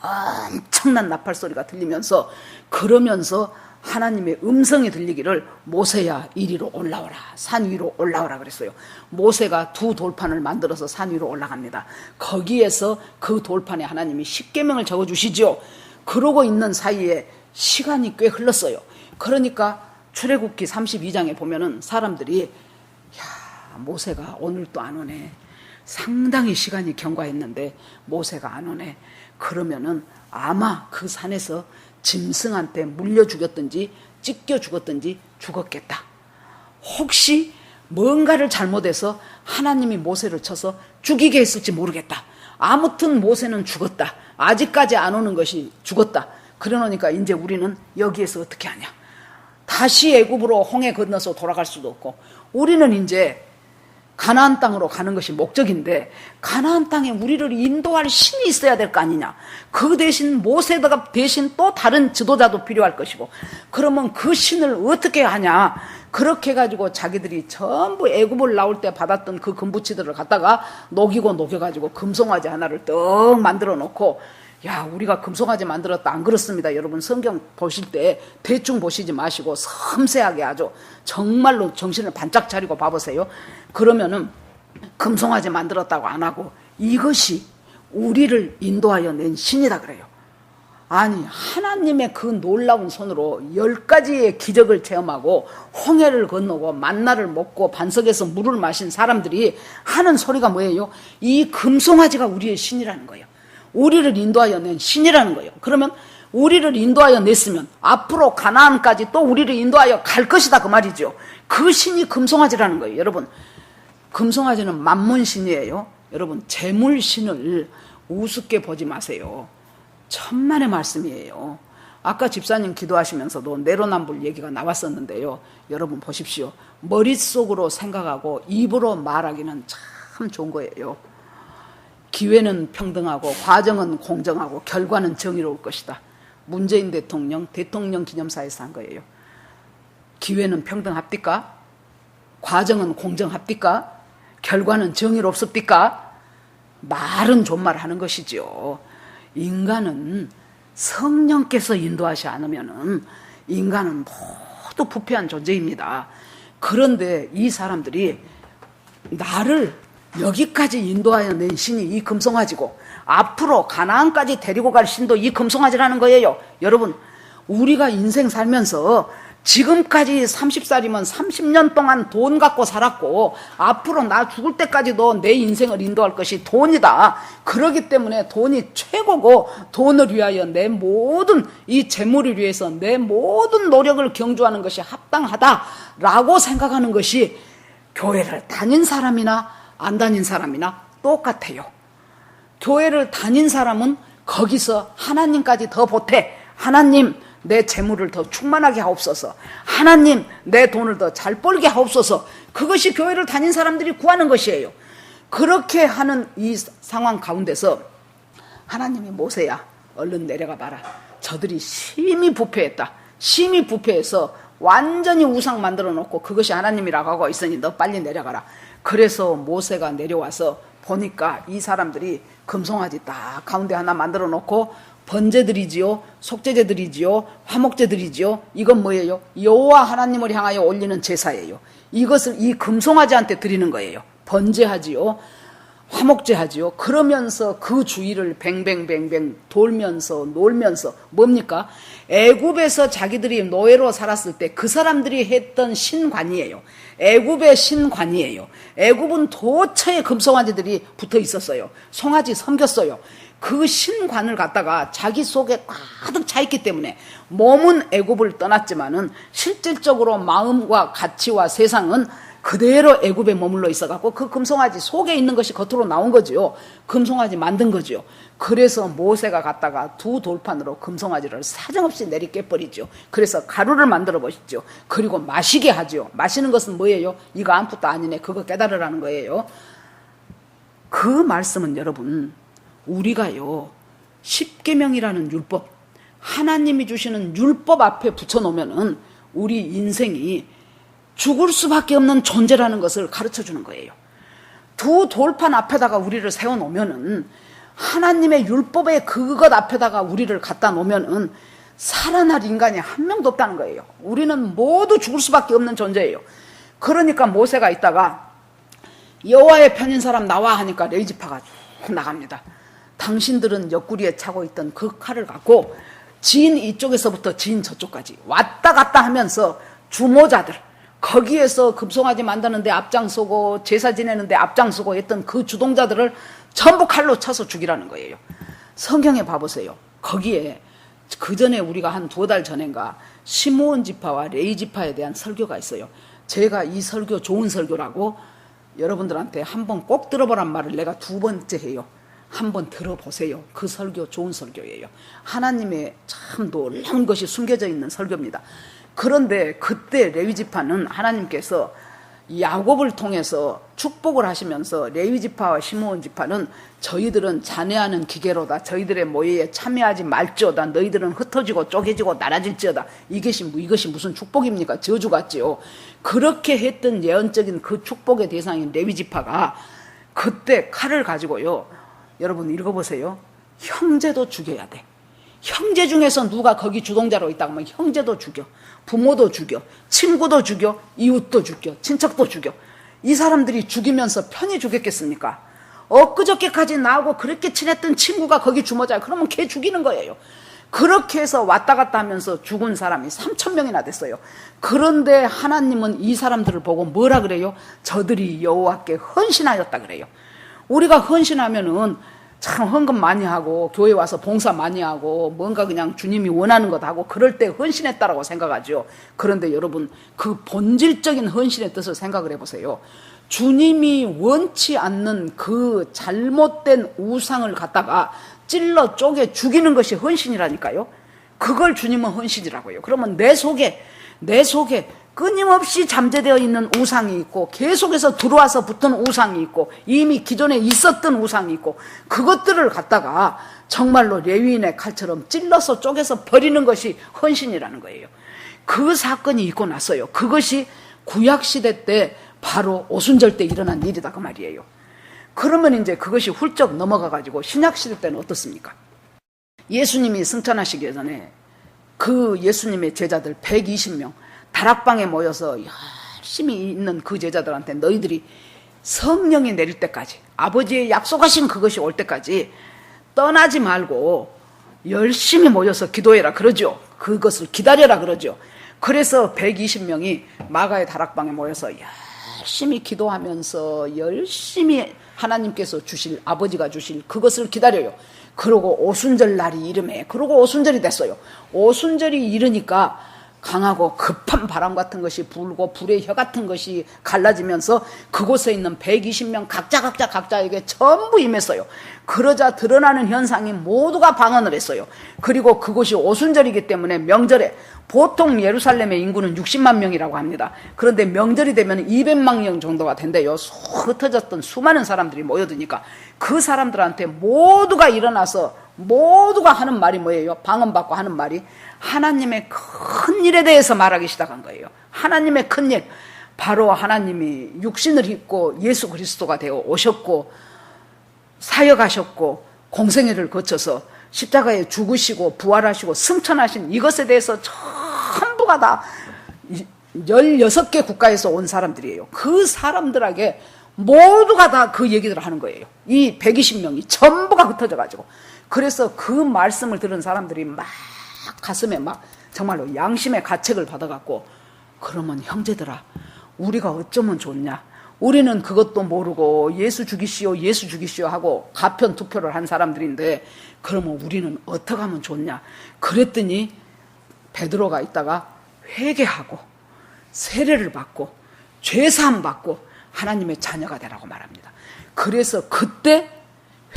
엄청난 나팔 소리가 들리면서, 그러면서 하나님의 음성이 들리기를 모세야 이리로 올라오라, 산 위로 올라오라 그랬어요. 모세가 두 돌판을 만들어서 산 위로 올라갑니다. 거기에서 그 돌판에 하나님이 십계명을 적어주시죠. 그러고 있는 사이에 시간이 꽤 흘렀어요. 그러니까 출애굽기 32장에 보면은 사람들이 야, 모세가 오늘 또 안 오네, 상당히 시간이 경과했는데 모세가 안 오네, 그러면은 아마 그 산에서 짐승한테 물려 죽였든지 찢겨 죽었든지 죽었겠다. 혹시 뭔가를 잘못해서 하나님이 모세를 쳐서 죽이게 했을지 모르겠다. 아무튼 모세는 죽었다. 아직까지 안 오는 것이 죽었다. 그러니까 이제 우리는 여기에서 어떻게 하냐. 다시 애굽으로 홍해 건너서 돌아갈 수도 없고, 우리는 이제 가나안 땅으로 가는 것이 목적인데 가나안 땅에 우리를 인도할 신이 있어야 될 거 아니냐. 그 대신 모세가 대신 또 다른 지도자도 필요할 것이고, 그러면 그 신을 어떻게 하냐. 그렇게 해가지고 자기들이 전부 애굽을 나올 때 받았던 그 금부치들을 갖다가 녹이고 녹여가지고 금송아지 하나를 떡 만들어 놓고, 야, 우리가 금송아지 만들었다 안 그렇습니다. 여러분 성경 보실 때 대충 보시지 마시고 섬세하게 아주 정말로 정신을 반짝 차리고 봐보세요. 그러면은 금송아지 만들었다고 안 하고 이것이 우리를 인도하여 낸 신이다 그래요. 아니, 하나님의 그 놀라운 손으로 10가지의 기적을 체험하고 홍해를 건너고 만나를 먹고 반석에서 물을 마신 사람들이 하는 소리가 뭐예요? 이 금송아지가 우리의 신이라는 거예요. 우리를 인도하여 낸 신이라는 거예요. 그러면 우리를 인도하여 냈으면 앞으로 가나안까지 또 우리를 인도하여 갈 것이다 그 말이죠. 그 신이 금송아지라는 거예요. 여러분, 금송아지는 만문신이에요. 여러분, 재물신을 우습게 보지 마세요. 천만의 말씀이에요. 아까 집사님 기도하시면서도 내로남불 얘기가 나왔었는데요. 여러분 보십시오. 머릿속으로 생각하고 입으로 말하기는 참 좋은 거예요. 기회는 평등하고 과정은 공정하고 결과는 정의로울 것이다. 문재인 대통령 기념사에서 한 거예요. 기회는 평등합니까? 과정은 공정합니까? 결과는 정의롭습니까? 말은 존말 하는 것이죠. 인간은 성령께서 인도하지 않으면은 인간은 모두 부패한 존재입니다. 그런데 이 사람들이 나를 여기까지 인도하여 낸 신이 이 금송아지고 앞으로 가나안까지 데리고 갈 신도 이 금송아지라는 거예요. 여러분, 우리가 인생 살면서 지금까지 30살이면 30년 동안 돈 갖고 살았고 앞으로 나 죽을 때까지도 내 인생을 인도할 것이 돈이다. 그렇기 때문에 돈이 최고고 돈을 위하여 내 모든 이 재물을 위해서 내 모든 노력을 경주하는 것이 합당하다라고 생각하는 것이 교회를 다닌 사람이나 안 다닌 사람이나 똑같아요. 교회를 다닌 사람은 거기서 하나님까지 더 보태. 하나님, 내 재물을 더 충만하게 하옵소서. 하나님, 내 돈을 더 잘 벌게 하옵소서. 그것이 교회를 다닌 사람들이 구하는 것이에요. 그렇게 하는 이 상황 가운데서 하나님이 모세야, 얼른 내려가 봐라. 저들이 심히 부패했다. 심히 부패해서 완전히 우상 만들어 놓고 그것이 하나님이라고 하고 있으니 너 빨리 내려가라. 그래서 모세가 내려와서 보니까 이 사람들이 금송아지 딱 가운데 하나 만들어 놓고 번제들이지요, 속죄제들이지요, 화목제들이지요. 이건 뭐예요? 여호와 하나님을 향하여 올리는 제사예요. 이것을 이 금송아지한테 드리는 거예요. 번제하지요, 화목제하지요. 그러면서 그 주위를 뱅뱅뱅뱅 돌면서 놀면서 뭡니까? 애굽에서 자기들이 노예로 살았을 때 그 사람들이 했던 신관이에요. 애굽의 신관이에요. 애굽은 도처에 금송아지들이 붙어 있었어요. 송아지 섬겼어요. 그 신관을 갖다가 자기 속에 가득 차 있기 때문에 몸은 애굽을 떠났지만은 실질적으로 마음과 가치와 세상은 그대로 애굽에 머물러 있어갖고 그 금송아지 속에 있는 것이 겉으로 나온 거지요. 금송아지 만든 거지요. 그래서 모세가 갔다가 두 돌판으로 금송아지를 사정없이 내리깨버리죠. 그래서 가루를 만들어 보시죠. 그리고 마시게 하죠. 마시는 것은 뭐예요? 이거 아무것도 아니네. 그거 깨달으라는 거예요. 그 말씀은 여러분, 우리가요, 십계명이라는 율법, 하나님이 주시는 율법 앞에 붙여놓으면은 우리 인생이 죽을 수밖에 없는 존재라는 것을 가르쳐 주는 거예요. 두 돌판 앞에다가 우리를 세워놓으면은, 하나님의 율법의 그것 앞에다가 우리를 갖다 놓으면은 살아날 인간이 한 명도 없다는 거예요. 우리는 모두 죽을 수밖에 없는 존재예요. 그러니까 모세가 있다가 여호와의 편인 사람 나와 하니까 레위지파가 나갑니다. 당신들은 옆구리에 차고 있던 그 칼을 갖고 진 이쪽에서부터 진 저쪽까지 왔다 갔다 하면서 주모자들, 거기에서 금송아지 만드는데 앞장서고 제사 지내는데 앞장서고 했던 그 주동자들을 전부 칼로 쳐서 죽이라는 거예요. 성경에 봐보세요. 거기에 그 전에 우리가 한 2달 전인가 시므온 지파와 레위 지파에 대한 설교가 있어요. 제가 이 설교 좋은 설교라고 여러분들한테 한번 꼭 들어보란 말을 내가 2번째 해요. 한번 들어보세요. 그 설교 좋은 설교예요. 하나님의 참 놀라운 것이 숨겨져 있는 설교입니다. 그런데 그때 레위지파는 하나님께서 야곱을 통해서 축복을 하시면서 레위지파와 시므온 지파는 저희들은 잔해하는 기계로다. 저희들의 모예에 참여하지 말지어다. 너희들은 흩어지고 쪼개지고 나눠질지어다. 이것이 무슨 축복입니까? 저주 같지요. 그렇게 했던 예언적인 그 축복의 대상인 레위지파가 그때 칼을 가지고요. 여러분 읽어보세요. 형제도 죽여야 돼. 형제 중에서 누가 거기 주동자로 있다고 하면 형제도 죽여, 부모도 죽여, 친구도 죽여, 이웃도 죽여, 친척도 죽여. 이 사람들이 죽이면서 편히 죽였겠습니까? 엊그저께까지 나하고 그렇게 친했던 친구가 거기 주모자야. 그러면 걔 죽이는 거예요. 그렇게 해서 왔다 갔다 하면서 죽은 사람이 3,000명이나 됐어요. 그런데 하나님은 이 사람들을 보고 뭐라 그래요? 저들이 여호와께 헌신하였다 그래요. 우리가 헌신하면은 참 헌금 많이 하고 교회 와서 봉사 많이 하고 뭔가 그냥 주님이 원하는 것 하고 그럴 때 헌신했다라고 생각하죠. 그런데 여러분, 그 본질적인 헌신의 뜻을 생각을 해보세요. 주님이 원치 않는 그 잘못된 우상을 갖다가 찔러 쪼개 죽이는 것이 헌신이라니까요. 그걸 주님은 헌신이라고요. 그러면 내 속에 끊임없이 잠재되어 있는 우상이 있고 계속해서 들어와서 붙은 우상이 있고 이미 기존에 있었던 우상이 있고 그것들을 갖다가 정말로 레위인의 칼처럼 찔러서 쪼개서 버리는 것이 헌신이라는 거예요. 그 사건이 있고 났어요. 그것이 구약시대 때 바로 오순절 때 일어난 일이다 그 말이에요. 그러면 이제 그것이 훌쩍 넘어가가지고 신약시대 때는 어떻습니까? 예수님이 승천하시기 전에 그 예수님의 제자들 120명 다락방에 모여서 열심히 있는 그 제자들한테 너희들이 성령이 내릴 때까지, 아버지의 약속하신 그것이 올 때까지 떠나지 말고 열심히 모여서 기도해라 그러죠. 그것을 기다려라 그러죠. 그래서 120명이 마가의 다락방에 모여서 열심히 기도하면서 열심히 하나님께서 주실, 아버지가 주실 그것을 기다려요. 그러고 오순절 날이 이름에, 그러고 오순절이 됐어요. 오순절이 이르니까 강하고 급한 바람 같은 것이 불고 불의 혀 같은 것이 갈라지면서 그곳에 있는 120명 각자에게 전부 임했어요. 그러자 드러나는 현상이 모두가 방언을 했어요. 그리고 그곳이 오순절이기 때문에 명절에 보통 예루살렘의 인구는 60만 명이라고 합니다. 그런데 명절이 되면 200만 명 정도가 된대요. 흩어졌던 수많은 사람들이 모여드니까 그 사람들한테 모두가 일어나서 모두가 하는 말이 뭐예요? 방언받고 하는 말이 하나님의 큰 일에 대해서 말하기 시작한 거예요. 하나님의 큰 일, 바로 하나님이 육신을 입고 예수 그리스도가 되어 오셨고 사역하셨고 공생애를 거쳐서 십자가에 죽으시고 부활하시고 승천하신 이것에 대해서 전부가 다 16개 국가에서 온 사람들이에요. 그 사람들에게 모두가 다 그 얘기들을 하는 거예요. 이 120명이 전부가 흩어져가지고. 그래서 그 말씀을 들은 사람들이 막 가슴에 막 정말로 양심의 가책을 받아갖고, 그러면 형제들아, 우리가 어쩌면 좋냐? 우리는 그것도 모르고 예수 죽이시오 하고 가편 투표를 한 사람들인데, 그러면 우리는 어떻게 하면 좋냐? 그랬더니 베드로가 있다가 회개하고 세례를 받고 죄사함 받고 하나님의 자녀가 되라고 말합니다. 그래서 그때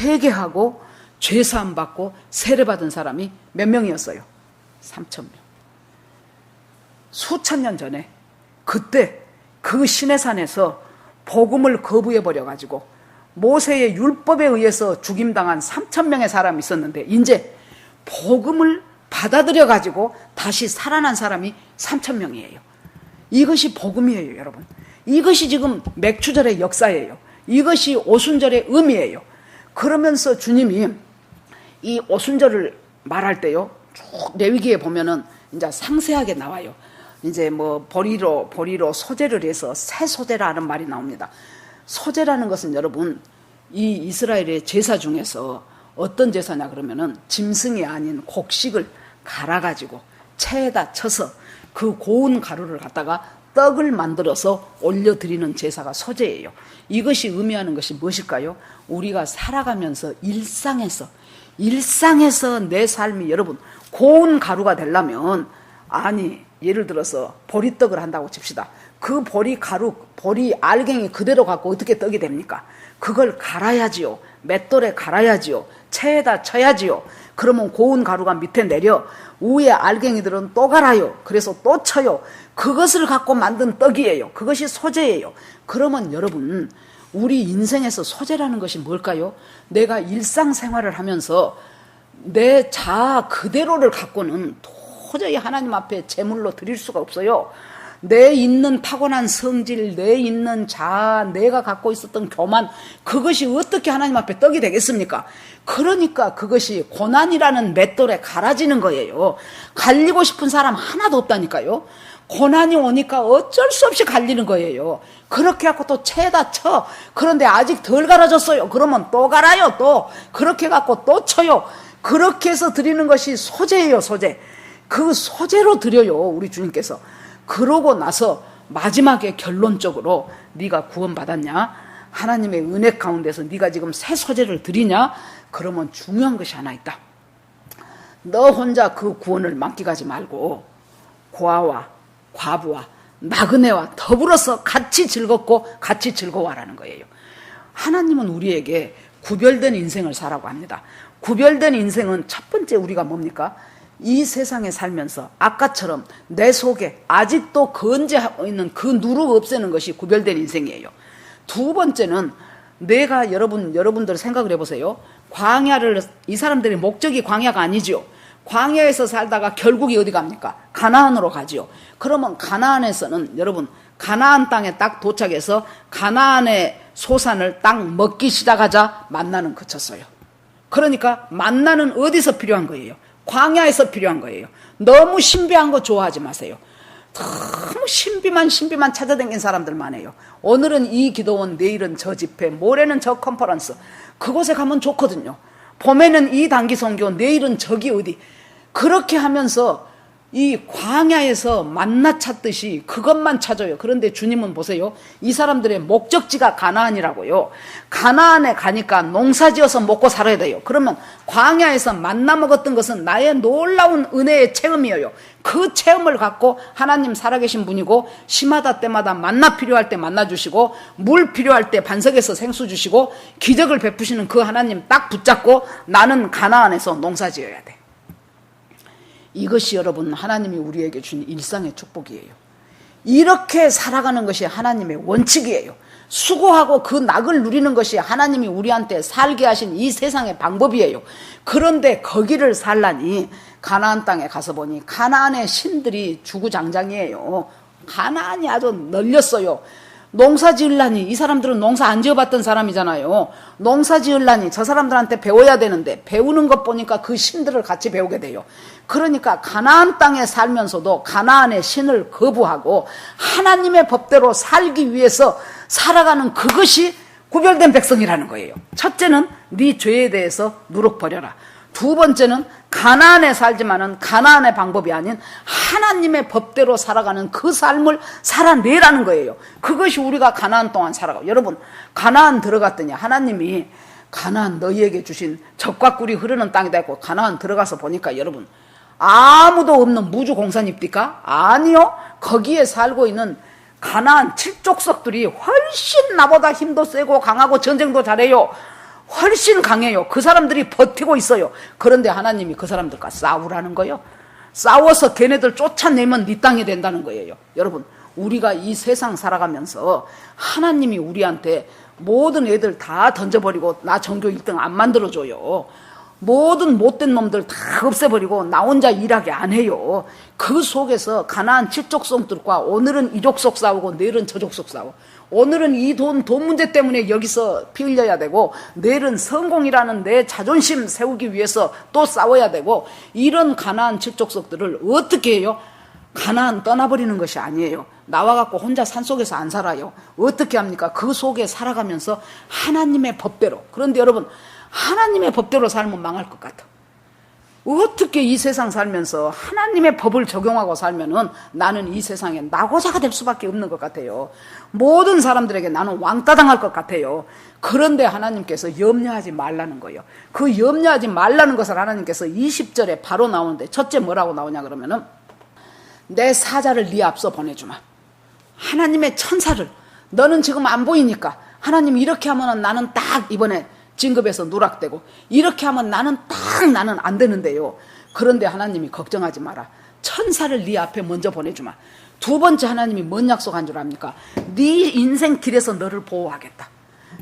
회개하고 죄사함 받고 세례받은 사람이 몇 명이었어요? 3,000명. 수천 년 전에 그때 그 시내산에서 복음을 거부해버려가지고 모세의 율법에 의해서 죽임당한 3,000명의 사람이 있었는데 이제 복음을 받아들여가지고 다시 살아난 사람이 3,000명이에요. 이것이 복음이에요, 여러분. 이것이 지금 맥추절의 역사예요. 이것이 오순절의 의미예요. 그러면서 주님이 이 오순절을 말할 때요, 쭉 레위기에 보면은 이제 상세하게 나와요. 이제 뭐 보리로 소제를 해서 새 소제라는 말이 나옵니다. 소제라는 것은 여러분, 이 이스라엘의 제사 중에서 어떤 제사냐 그러면은 짐승이 아닌 곡식을 갈아가지고 체에다 쳐서 그 고운 가루를 갖다가 떡을 만들어서 올려드리는 제사가 소제예요. 이것이 의미하는 것이 무엇일까요? 우리가 살아가면서 일상에서 내 삶이 여러분 고운 가루가 되려면, 아니 예를 들어서 보리떡을 한다고 칩시다. 그 보리 알갱이 그대로 갖고 어떻게 떡이 됩니까? 그걸 갈아야지요. 맷돌에 갈아야지요. 체에다 쳐야지요. 그러면 고운 가루가 밑에 내려 위에 알갱이들은 또 갈아요. 그래서 또 쳐요. 그것을 갖고 만든 떡이에요. 그것이 소제예요. 그러면 여러분, 우리 인생에서 소제라는 것이 뭘까요? 내가 일상생활을 하면서 내 자아 그대로를 갖고는 도저히 하나님 앞에 제물로 드릴 수가 없어요. 내 있는 타고난 성질, 내 있는 자아, 내가 갖고 있었던 교만, 그것이 어떻게 하나님 앞에 떡이 되겠습니까? 그러니까 그것이 고난이라는 맷돌에 갈아지는 거예요. 갈리고 싶은 사람 하나도 없다니까요. 고난이 오니까 어쩔 수 없이 갈리는 거예요. 그렇게 해갖고 또 채에다 쳐. 그런데 아직 덜 갈아졌어요. 그러면 또 갈아요. 또 그렇게 해갖고 또 쳐요. 그렇게 해서 드리는 것이 소제예요. 소제. 그 소제로 드려요, 우리 주님께서. 그러고 나서 마지막에 결론적으로 네가 구원받았냐? 하나님의 은혜 가운데서 네가 지금 새 소제를 드리냐? 그러면 중요한 것이 하나 있다. 너 혼자 그 구원을 만끽하지 말고 고아와 과부와 나그네와 더불어서 같이 즐겁고 같이 즐거워하라는 거예요. 하나님은 우리에게 구별된 인생을 살라고 합니다. 구별된 인생은 첫 번째 우리가 뭡니까? 이 세상에 살면서 아까처럼 내 속에 아직도 건재하고 있는 그 누룩 없애는 것이 구별된 인생이에요. 두 번째는 내가 여러분들 생각을 해보세요. 광야를, 이 사람들의 목적이 광야가 아니지요. 광야에서 살다가 결국이 어디 갑니까? 가나안으로 가지요. 그러면 가나안에서는 여러분, 가나안 땅에 딱 도착해서 가나안의 소산을 딱 먹기 시작하자 만나는 그쳤어요. 그러니까 만나는 어디서 필요한 거예요? 광야에서 필요한 거예요. 너무 신비한 거 좋아하지 마세요. 너무 신비만 찾아다니는 사람들 많아요. 오늘은 이 기도원, 내일은 저 집회, 모레는 저 컨퍼런스. 그곳에 가면 좋거든요. 봄에는 이 단기 선교, 내일은 저기 어디. 그렇게 하면서 이 광야에서 만나 찾듯이 그것만 찾아요. 그런데 주님은 보세요. 이 사람들의 목적지가 가나안이라고요. 가나안에 가니까 농사지어서 먹고 살아야 돼요. 그러면 광야에서 만나 먹었던 것은 나의 놀라운 은혜의 체험이에요. 그 체험을 갖고 하나님 살아계신 분이고, 시마다 때마다 만나 필요할 때 만나 주시고, 물 필요할 때 반석에서 생수 주시고, 기적을 베푸시는 그 하나님 딱 붙잡고 나는 가나안에서 농사지어야 돼. 이것이 여러분 하나님이 우리에게 준 일상의 축복이에요. 이렇게 살아가는 것이 하나님의 원칙이에요. 수고하고 그 낙을 누리는 것이 하나님이 우리한테 살게 하신 이 세상의 방법이에요. 그런데 거기를 살라니 가나안 땅에 가서 보니 가나안의 신들이 주구장창이에요. 가나안이 아주 널렸어요. 농사 지으려니, 이 사람들은 농사 안 지어봤던 사람이잖아요. 농사 지으려니 저 사람들한테 배워야 되는데 배우는 것 보니까 그 신들을 같이 배우게 돼요. 그러니까 가나안 땅에 살면서도 가나안의 신을 거부하고 하나님의 법대로 살기 위해서 살아가는 그것이 구별된 백성이라는 거예요. 첫째는 네 죄에 대해서 누룩 버려라. 두 번째는 가나안에 살지만은 가나안의 방법이 아닌 하나님의 법대로 살아가는 그 삶을 살아내라는 거예요. 그것이 우리가 가나안 동안 살아가고, 여러분 가나안 들어갔더니 하나님이 가나안 너희에게 주신 젖과 꿀이 흐르는 땅이다 했고, 가나안 들어가서 보니까 여러분 아무도 없는 무주공산입니까? 아니요. 거기에 살고 있는 가나안 7족속들이 훨씬 나보다 힘도 세고 강하고 전쟁도 잘해요. 훨씬 강해요. 그 사람들이 버티고 있어요. 그런데 하나님이 그 사람들과 싸우라는 거예요. 싸워서 걔네들 쫓아내면 네 땅이 된다는 거예요. 여러분, 우리가 이 세상 살아가면서 하나님이 우리한테 모든 애들 다 던져버리고 나 전교 1등 안 만들어줘요. 모든 못된 놈들 다 없애버리고 나 혼자 일하게 안 해요. 그 속에서 가나안 7족속들과 오늘은 이 족속 싸우고 내일은 저 족속 싸워. 오늘은 이 돈 문제 때문에 여기서 피 흘려야 되고 내일은 성공이라는 내 자존심 세우기 위해서 또 싸워야 되고, 이런 가나안 7족속들을 어떻게 해요? 가나안 떠나버리는 것이 아니에요. 나와갖고 혼자 산속에서 안 살아요. 어떻게 합니까? 그 속에 살아가면서 하나님의 법대로. 그런데 여러분, 하나님의 법대로 살면 망할 것 같아. 어떻게 이 세상 살면서 하나님의 법을 적용하고 살면은 나는 이 세상에 나고자가 될 수밖에 없는 것 같아요. 모든 사람들에게 나는 왕따 당할 것 같아요. 그런데 하나님께서 염려하지 말라는 거예요. 그 염려하지 말라는 것을 하나님께서 20절에 바로 나오는데, 첫째 뭐라고 나오냐 그러면은 내 사자를 네 앞서 보내주마. 하나님의 천사를, 너는 지금 안 보이니까 하나님 이렇게 하면은 나는 딱 이번에 진급해서 누락되고 이렇게 하면 나는 안 되는데요. 그런데 하나님이 걱정하지 마라. 천사를 네 앞에 먼저 보내주마. 두 번째 하나님이 뭔 약속한 줄 압니까? 네 인생 길에서 너를 보호하겠다.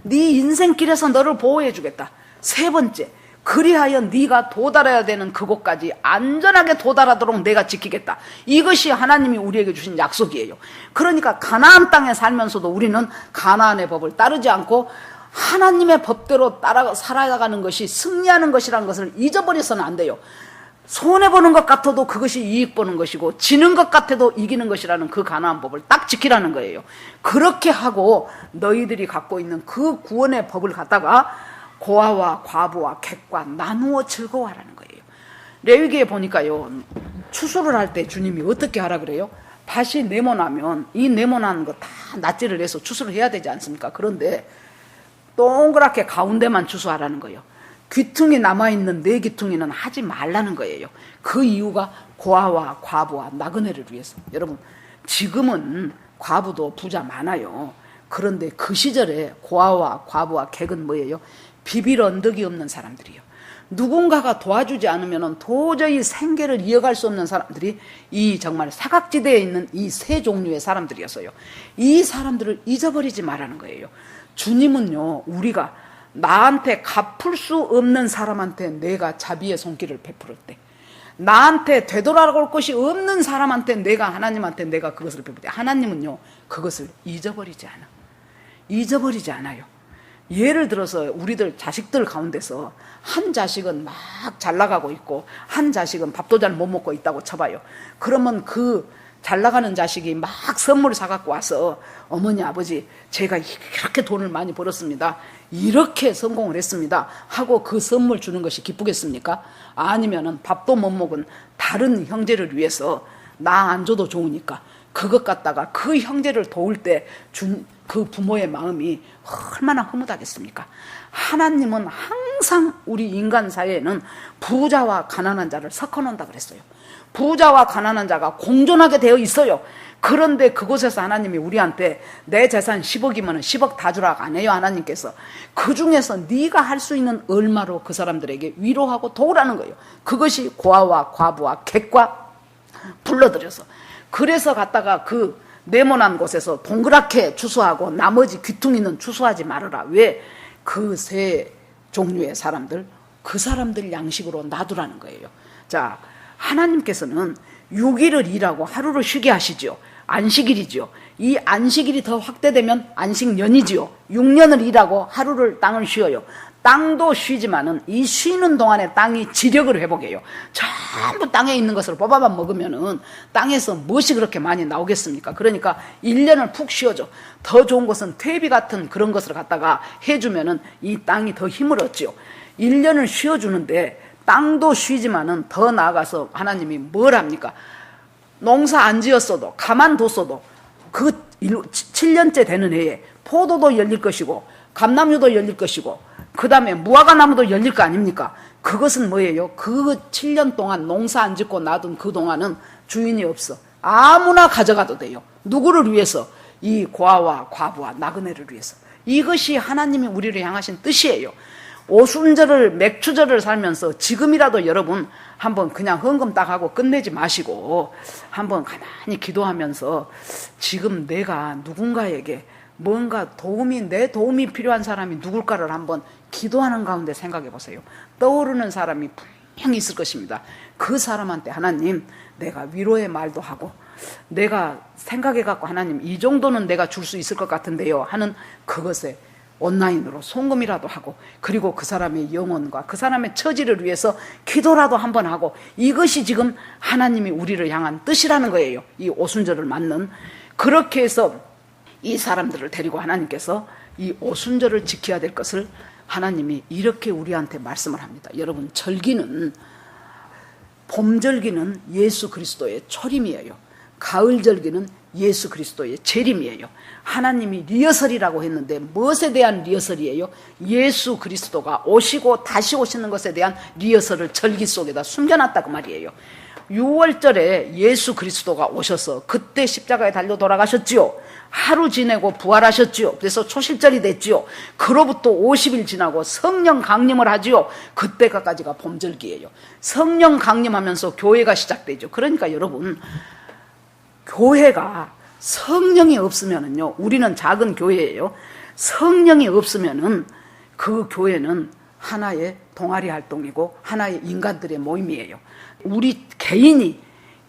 네 인생 길에서 너를 보호해 주겠다. 세 번째, 그리하여 네가 도달해야 되는 그곳까지 안전하게 도달하도록 내가 지키겠다. 이것이 하나님이 우리에게 주신 약속이에요. 그러니까 가나안 땅에 살면서도 우리는 가나안의 법을 따르지 않고 하나님의 법대로 따라 살아가는 것이 승리하는 것이라는 것을 잊어버려서는 안 돼요. 손해보는 것 같아도 그것이 이익 보는 것이고 지는 것 같아도 이기는 것이라는 그 가나안 법을 딱 지키라는 거예요. 그렇게 하고 너희들이 갖고 있는 그 구원의 법을 갖다가 고아와 과부와 객과 나누어 즐거워하라는 거예요. 레위기에 보니까요, 추수를 할 때 주님이 어떻게 하라 그래요? 밭이 네모나면 이 네모난 거 다 낫지를 해서 추수를 해야 되지 않습니까? 그런데 동그랗게 가운데만 추수하라는 거예요. 귀퉁이 남아있는 네 귀퉁이는 하지 말라는 거예요. 그 이유가 고아와 과부와 나그네를 위해서. 여러분, 지금은 과부도 부자 많아요. 그런데 그 시절에 고아와 과부와 객은 뭐예요? 비빌 언덕이 없는 사람들이요. 누군가가 도와주지 않으면 도저히 생계를 이어갈 수 없는 사람들이 이 정말 사각지대에 있는 이 세 종류의 사람들이었어요. 이 사람들을 잊어버리지 말라는 거예요. 주님은요, 우리가 나한테 갚을 수 없는 사람한테 내가 자비의 손길을 베풀을 때, 나한테 되돌아올 것이 없는 사람한테 내가 하나님한테 내가 그것을 베풀 때, 하나님은요 그것을 잊어버리지 않아요. 예를 들어서 우리들 자식들 가운데서 한 자식은 막 잘 나가고 있고 한 자식은 밥도 잘 못 먹고 있다고 쳐봐요. 그러면 그 잘 나가는 자식이 막 선물을 사갖고 와서 어머니 아버지 제가 이렇게 돈을 많이 벌었습니다, 이렇게 성공을 했습니다 하고 그 선물 주는 것이 기쁘겠습니까? 아니면은 밥도 못 먹은 다른 형제를 위해서 나 안 줘도 좋으니까 그것 갖다가 그 형제를 도울 때 준 그 부모의 마음이 얼마나 흐뭇하겠습니까? 하나님은 항상 우리 인간 사회에는 부자와 가난한 자를 섞어놓는다 그랬어요. 부자와 가난한 자가 공존하게 되어 있어요. 그런데 그곳에서 하나님이 우리한테 내 재산 10억이면 10억 다 주라고 안 해요. 하나님께서 그 중에서 네가 할 수 있는 얼마로 그 사람들에게 위로하고 도우라는 거예요. 그것이 고아와 과부와 객과 불러들여서, 그래서 갔다가 그 네모난 곳에서 동그랗게 추수하고 나머지 귀퉁이는 추수하지 말아라. 왜? 그 세 종류의 사람들, 그 사람들 양식으로 놔두라는 거예요. 자, 하나님께서는 6일을 일하고 하루를 쉬게 하시죠. 안식일이죠. 이 안식일이 더 확대되면 안식년이지요. 6년을 일하고 하루를 땅을 쉬어요. 땅도 쉬지만은 이 쉬는 동안에 땅이 지력을 회복해요. 전부 땅에 있는 것을 뽑아만 먹으면은 땅에서 무엇이 그렇게 많이 나오겠습니까? 그러니까 1년을 푹 쉬어줘. 더 좋은 것은 퇴비 같은 그런 것을 갖다가 해주면은 이 땅이 더 힘을 얻지요. 1년을 쉬어주는데 땅도 쉬지만은 더 나아가서 하나님이 뭘 합니까? 농사 안 지었어도 가만뒀어도 그 7년째 되는 해에 포도도 열릴 것이고 감나무도 열릴 것이고 그 다음에 무화과나무도 열릴 거 아닙니까? 그것은 뭐예요? 그 7년 동안 농사 안 짓고 놔둔 그 동안은 주인이 없어. 아무나 가져가도 돼요. 누구를 위해서? 이 고아와 과부와 나그네를 위해서. 이것이 하나님이 우리를 향하신 뜻이에요. 오순절을 맥추절을 살면서 지금이라도 여러분 한번 그냥 헌금 딱 하고 끝내지 마시고 한번 가만히 기도하면서 지금 내가 누군가에게 뭔가 내 도움이 필요한 사람이 누굴까를 한번 기도하는 가운데 생각해 보세요. 떠오르는 사람이 분명히 있을 것입니다. 그 사람한테 하나님, 내가 위로의 말도 하고 내가 생각해 갖고 하나님 이 정도는 내가 줄 수 있을 것 같은데요 하는 그것에 온라인으로 송금이라도 하고, 그리고 그 사람의 영혼과 그 사람의 처지를 위해서 기도라도 한번 하고, 이것이 지금 하나님이 우리를 향한 뜻이라는 거예요. 이 오순절을 맞는. 그렇게 해서 이 사람들을 데리고 하나님께서 이 오순절을 지켜야 될 것을 하나님이 이렇게 우리한테 말씀을 합니다. 여러분, 봄절기는 예수 그리스도의 초림이에요. 가을절기는 예수 그리스도의 재림이에요. 하나님이 리허설이라고 했는데 무엇에 대한 리허설이에요? 예수 그리스도가 오시고 다시 오시는 것에 대한 리허설을 절기 속에다 숨겨놨다고 말이에요. 6월절에 예수 그리스도가 오셔서 그때 십자가에 달려 돌아가셨지요. 하루 지내고 부활하셨지요. 그래서 초실절이 됐지요. 그로부터 50일 지나고 성령 강림을 하지요. 그때까지가 봄절기예요. 성령 강림하면서 교회가 시작되죠. 그러니까 여러분, 교회가 성령이 없으면은요, 우리는 작은 교회예요. 성령이 없으면은 그 교회는 하나의 동아리 활동이고 하나의 인간들의 모임이에요. 우리 개인이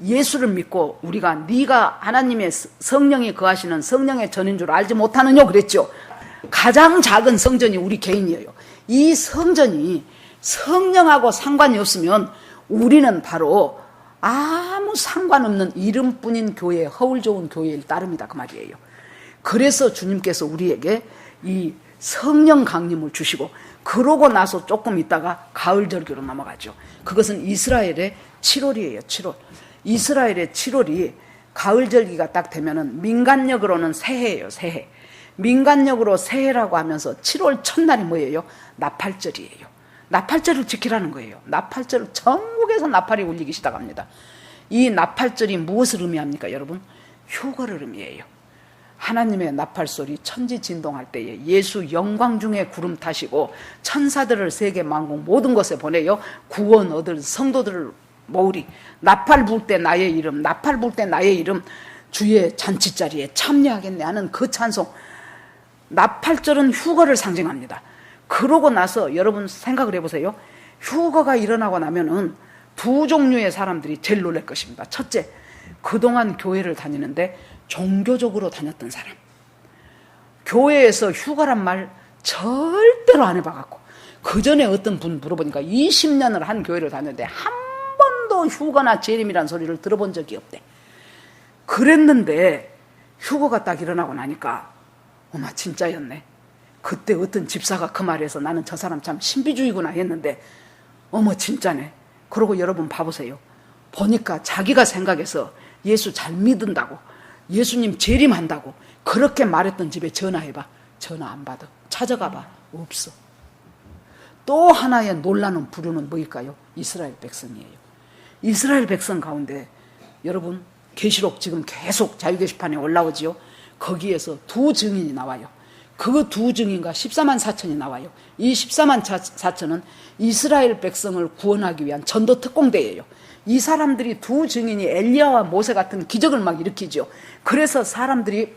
예수를 믿고 네가 하나님의 성령이 거하시는 성령의 전인 줄 알지 못하느냐 그랬죠. 가장 작은 성전이 우리 개인이에요. 이 성전이 성령하고 상관이 없으면 우리는 바로 아무 상관없는 이름뿐인 교회, 허울 좋은 교회일 따름이다 그 말이에요. 그래서 주님께서 우리에게 이 성령 강림을 주시고, 그러고 나서 조금 있다가 가을절기로 넘어가죠. 그것은 이스라엘의 7월이에요. 7월. 이스라엘의 7월이 가을절기가 딱 되면은 민간력으로는 새해예요. 새해. 민간력으로 새해라고 하면서 7월 첫날이 뭐예요? 나팔절이에요. 나팔절을 지키라는 거예요. 나팔절, 전국에서 나팔이 울리기 시작합니다. 이 나팔절이 무엇을 의미합니까, 여러분? 휴거를 의미해요. 하나님의 나팔소리 천지 진동할 때에 예수 영광 중에 구름 타시고 천사들을 세계 만국 모든 곳에 보내요. 구원 얻을 성도들을 모으리. 나팔 불 때 나의 이름, 나팔 불 때 나의 이름, 주의 잔치자리에 참여하겠네 하는 그 찬송. 나팔절은 휴거를 상징합니다. 그러고 나서 여러분 생각을 해보세요. 휴거가 일어나고 나면은 두 종류의 사람들이 제일 놀랄 것입니다. 첫째, 그동안 교회를 다니는데 종교적으로 다녔던 사람. 교회에서 휴가란 말 절대로 안 해봐갖고, 그 전에 어떤 분 물어보니까 20년을 한 교회를 다녔는데 한 번도 휴가나 재림이란 소리를 들어본 적이 없대. 그랬는데 휴거가 딱 일어나고 나니까 어마 진짜였네. 그때 어떤 집사가 그 말에서 나는 저 사람 참 신비주의구나 했는데 어머 진짜네. 그러고 여러분 봐보세요. 보니까 자기가 생각해서 예수 잘 믿는다고, 예수님 재림한다고 그렇게 말했던 집에 전화해봐. 전화 안 받아. 찾아가봐. 없어. 또 하나의 놀라는 부류는 뭐일까요? 이스라엘 백성이에요. 이스라엘 백성 가운데 여러분 계시록 지금 계속 자유 게시판에 올라오지요. 거기에서 두 증인이 나와요. 그 두 증인과 14만 4천이 나와요. 이 14만 4천은 이스라엘 백성을 구원하기 위한 전도 특공대예요. 이 사람들이 두 증인이 엘리야와 모세 같은 기적을 막 일으키죠. 그래서 사람들이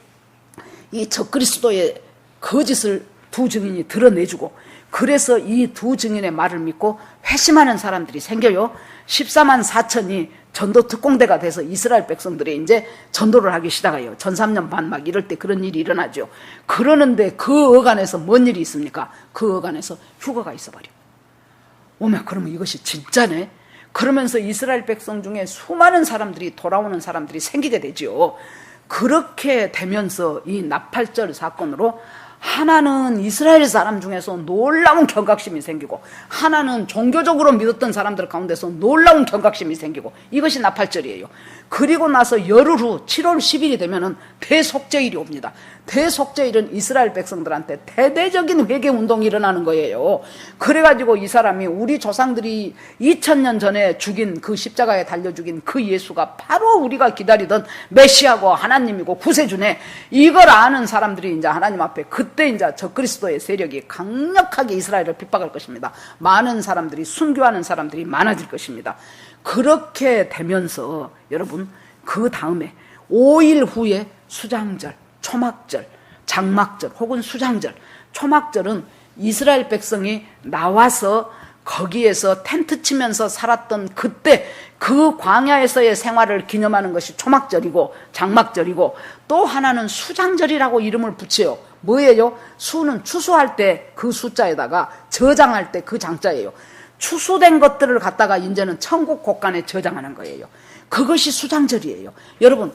이 적그리스도의 거짓을 두 증인이 드러내주고, 그래서 이 두 증인의 말을 믿고 회심하는 사람들이 생겨요. 14만 4천이 전도 특공대가 돼서 이스라엘 백성들이 이제 전도를 하기 시작해요. 전 3년 반 막 이럴 때 그런 일이 일어나죠. 그러는데 그 어간에서 뭔 일이 있습니까? 그 어간에서 휴거가 있어버려. 오면 그러면 이것이 진짜네. 그러면서 이스라엘 백성 중에 수많은 사람들이 돌아오는 사람들이 생기게 되죠. 그렇게 되면서 이 나팔절 사건으로 하나는 이스라엘 사람 중에서 놀라운 경각심이 생기고, 하나는 종교적으로 믿었던 사람들 가운데서 놀라운 경각심이 생기고, 이것이 나팔절이에요. 그리고 나서 열흘 후 7월 10일이 되면은 대속죄일이 옵니다. 대속죄 이른 이스라엘 백성들한테 대대적인 회개 운동이 일어나는 거예요. 그래가지고 이 사람이 우리 조상들이 2000년 전에 죽인 그 십자가에 달려 죽인 그 예수가 바로 우리가 기다리던 메시아고 하나님이고 구세주네, 이걸 아는 사람들이 이제 하나님 앞에 그때 이제 적그리스도의 세력이 강력하게 이스라엘을 핍박할 것입니다. 많은 사람들이 순교하는 사람들이 많아질 것입니다. 그렇게 되면서 여러분 그 다음에 5일 후에 수장절, 초막절, 장막절 혹은 수장절, 초막절은 이스라엘 백성이 나와서 거기에서 텐트 치면서 살았던 그때 그 광야에서의 생활을 기념하는 것이 초막절이고 장막절이고, 또 하나는 수장절이라고 이름을 붙여요. 뭐예요? 수는 추수할 때 그 숫자에다가 저장할 때 그 장자예요. 추수된 것들을 갖다가 이제는 천국 곳간에 저장하는 거예요. 그것이 수장절이에요. 여러분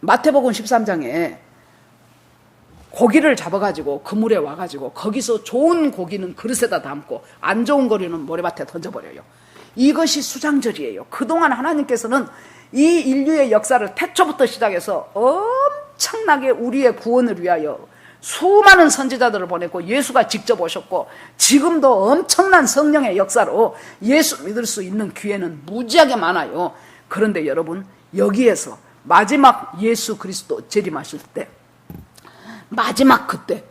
마태복음 13장에 고기를 잡아가지고 그물에 와가지고 거기서 좋은 고기는 그릇에다 담고 안 좋은 거리는 모래밭에 던져버려요. 이것이 수장절이에요. 그동안 하나님께서는 이 인류의 역사를 태초부터 시작해서 엄청나게 우리의 구원을 위하여 수많은 선지자들을 보냈고 예수가 직접 오셨고, 지금도 엄청난 성령의 역사로 예수 믿을 수 있는 기회는 무지하게 많아요. 그런데 여러분 여기에서 마지막 예수 그리스도 재림하실 때 마지막 그때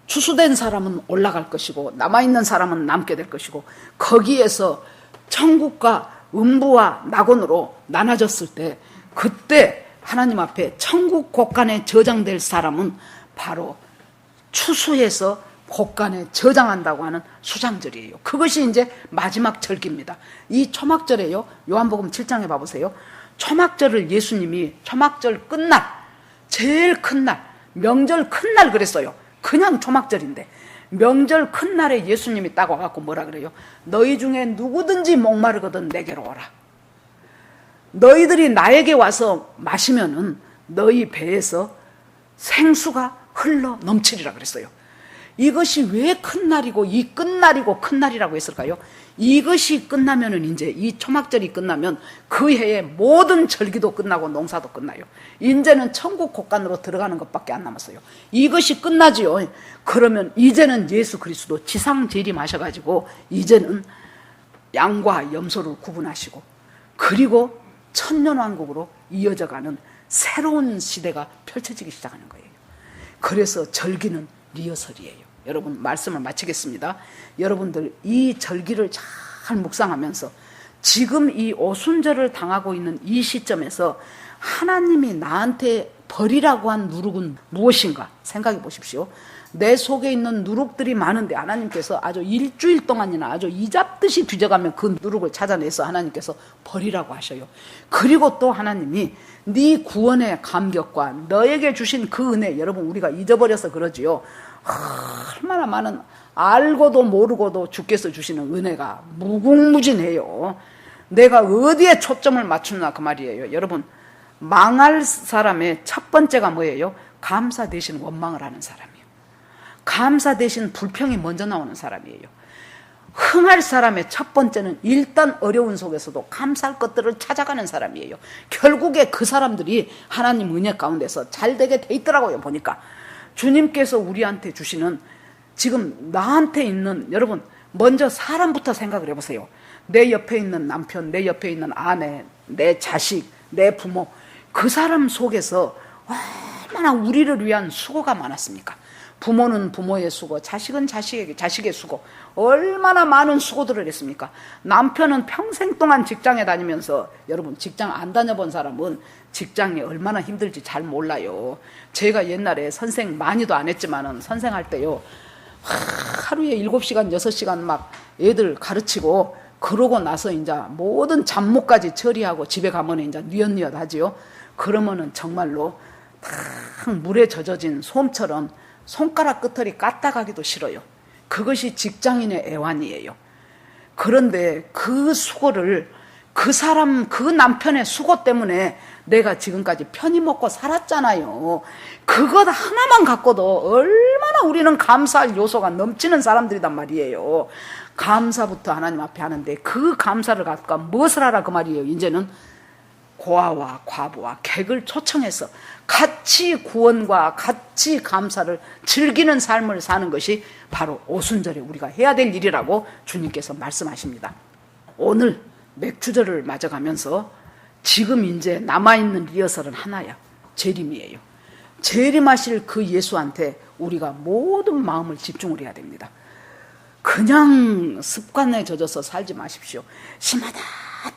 추수된 사람은 올라갈 것이고 남아있는 사람은 남게 될 것이고, 거기에서 천국과 음부와 낙원으로 나눠졌을 때 그때 하나님 앞에 천국 곳간에 저장될 사람은 바로 추수해서 곳간에 저장한다고 하는 수장절이에요. 그것이 이제 마지막 절기입니다. 이 초막절에요, 요한복음 7장에 봐보세요. 초막절을 예수님이 초막절 끝날, 제일 큰 날, 명절 큰 날 그랬어요. 그냥 초막절인데 명절 큰 날에 예수님이 딱 와갖고 뭐라 그래요? 너희 중에 누구든지 목마르거든 내게로 오라. 너희들이 나에게 와서 마시면은 너희 배에서 생수가 흘러 넘치리라 그랬어요. 이것이 왜 큰 날이고 이 끝날이고 큰 날이라고 했을까요? 이것이 끝나면은 이제 이 초막절이 끝나면 그 해의 모든 절기도 끝나고 농사도 끝나요. 이제는 천국 곳간으로 들어가는 것밖에 안 남았어요. 이것이 끝나지요. 그러면 이제는 예수 그리스도 지상 재림하셔가지고 이제는 양과 염소를 구분하시고 그리고 천년왕국으로 이어져가는 새로운 시대가 펼쳐지기 시작하는 거예요. 그래서 절기는 리허설이에요. 여러분 말씀을 마치겠습니다. 여러분들 이 절기를 잘 묵상하면서 지금 이 오순절을 당하고 있는 이 시점에서 하나님이 나한테 버리라고 한 누룩은 무엇인가 생각해 보십시오. 내 속에 있는 누룩들이 많은데 하나님께서 아주 일주일 동안이나 아주 이잡듯이 뒤져가면 그 누룩을 찾아내서 하나님께서 버리라고 하셔요. 그리고 또 하나님이 네 구원의 감격과 너에게 주신 그 은혜, 여러분 우리가 잊어버려서 그러지요. 얼마나 많은 알고도 모르고도 주께서 주시는 은혜가 무궁무진해요. 내가 어디에 초점을 맞추나 그 말이에요. 여러분 망할 사람의 첫 번째가 뭐예요? 감사 대신 원망을 하는 사람이에요. 감사 대신 불평이 먼저 나오는 사람이에요. 흥할 사람의 첫 번째는 일단 어려운 속에서도 감사할 것들을 찾아가는 사람이에요. 결국에 그 사람들이 하나님 은혜 가운데서 잘 되게 돼 있더라고요. 보니까 주님께서 우리한테 주시는 지금 나한테 있는, 여러분 먼저 사람부터 생각을 해보세요. 내 옆에 있는 남편, 내 옆에 있는 아내, 내 자식, 내 부모, 그 사람 속에서 얼마나 우리를 위한 수고가 많았습니까? 부모는 부모의 수고, 자식은 자식의 수고, 얼마나 많은 수고들을 했습니까? 남편은 평생 동안 직장에 다니면서, 여러분 직장 안 다녀본 사람은 직장이 얼마나 힘들지 잘 몰라요. 제가 옛날에 선생 많이도 안 했지만은 선생할 때요, 하루에 7시간 6시간 막 애들 가르치고 그러고 나서 이제 모든 잡목까지 처리하고 집에 가면 이제 뉘엿뉘엿 하지요. 그러면은 정말로 탁 물에 젖어진 솜처럼 손가락 끝털이 까딱하기도 싫어요. 그것이 직장인의 애환이에요. 그런데 그 수고를 그 사람, 그 남편의 수고 때문에 내가 지금까지 편히 먹고 살았잖아요. 그것 하나만 갖고도 얼마나 우리는 감사할 요소가 넘치는 사람들이란 말이에요. 감사부터 하나님 앞에 하는데 그 감사를 갖고 무엇을 하라 그 말이에요. 이제는 고아와 과부와 객을 초청해서 같이 구원과 같이 감사를 즐기는 삶을 사는 것이 바로 오순절에 우리가 해야 될 일이라고 주님께서 말씀하십니다. 오늘 맥주절을 맞아가면서 지금 이제 남아있는 리허설은 하나야. 재림이에요. 재림하실 그 예수한테 우리가 모든 마음을 집중을 해야 됩니다. 그냥 습관에 젖어서 살지 마십시오. 심하다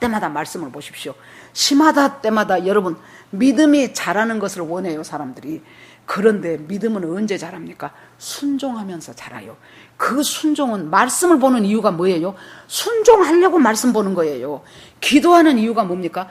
때마다 말씀을 보십시오. 심하다 때마다 여러분 믿음이 자라는 것을 원해요, 사람들이. 그런데 믿음은 언제 자랍니까? 순종하면서 자라요. 그 순종은 말씀을 보는 이유가 뭐예요? 순종하려고 말씀 보는 거예요. 기도하는 이유가 뭡니까?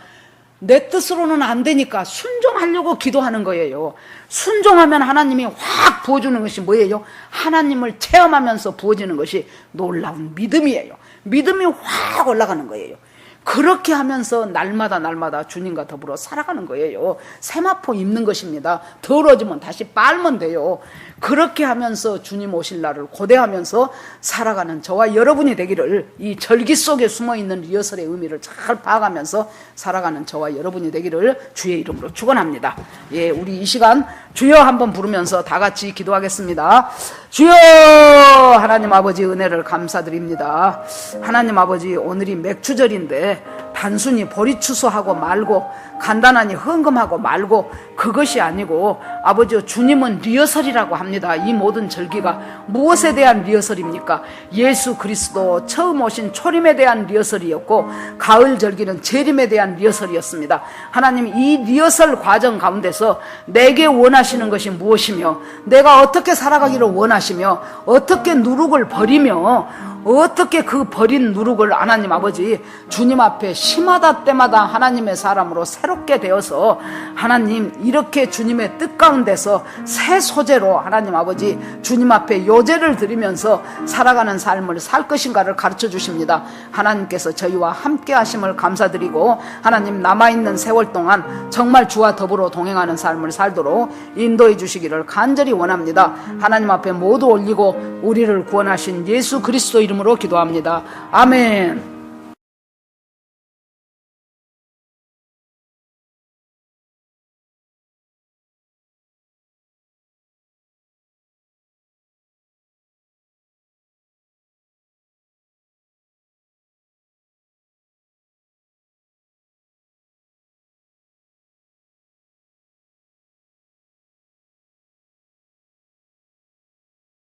내 뜻으로는 안 되니까 순종하려고 기도하는 거예요. 순종하면 하나님이 확 부어주는 것이 뭐예요? 하나님을 체험하면서 부어지는 것이 놀라운 믿음이에요. 믿음이 확 올라가는 거예요. 그렇게 하면서 날마다 주님과 더불어 살아가는 거예요. 세마포 입는 것입니다. 더러워지면 다시 빨면 돼요. 그렇게 하면서 주님 오실 날을 고대하면서 살아가는 저와 여러분이 되기를, 이 절기 속에 숨어있는 리허설의 의미를 잘 파악하면서 살아가는 저와 여러분이 되기를 주의 이름으로 축원합니다. 예, 우리 이 시간 주여 한번 부르면서 다 같이 기도하겠습니다. 주여, 하나님 아버지 은혜를 감사드립니다. 하나님 아버지, 오늘이 맥주절인데 단순히 보리 추수하고 말고 간단하니 헌금하고 말고 그것이 아니고 아버지, 주님은 리허설이라고 합니다. 이 모든 절기가 무엇에 대한 리허설입니까? 예수 그리스도 처음 오신 초림에 대한 리허설이었고, 가을 절기는 재림에 대한 리허설이었습니다. 하나님, 이 리허설 과정 가운데서 내게 원하시는 것이 무엇이며, 내가 어떻게 살아가기를 원하시며, 어떻게 누룩을 버리며, 어떻게 그 버린 누룩을 하나님 아버지 주님 앞에 심하다 때마다 하나님의 사람으로 새롭게 되어서 하나님 이렇게 주님의 뜻 가운데서 새 소재로 하나님 아버지 주님 앞에 요제를 드리면서 살아가는 삶을 살 것인가를 가르쳐 주십니다. 하나님께서 저희와 함께 하심을 감사드리고, 하나님 남아있는 세월 동안 정말 주와 더불어 동행하는 삶을 살도록 인도해 주시기를 간절히 원합니다. 하나님 앞에 모두 올리고 우리를 구원하신 예수 그리스도 이름으로 기도합니다. 아멘.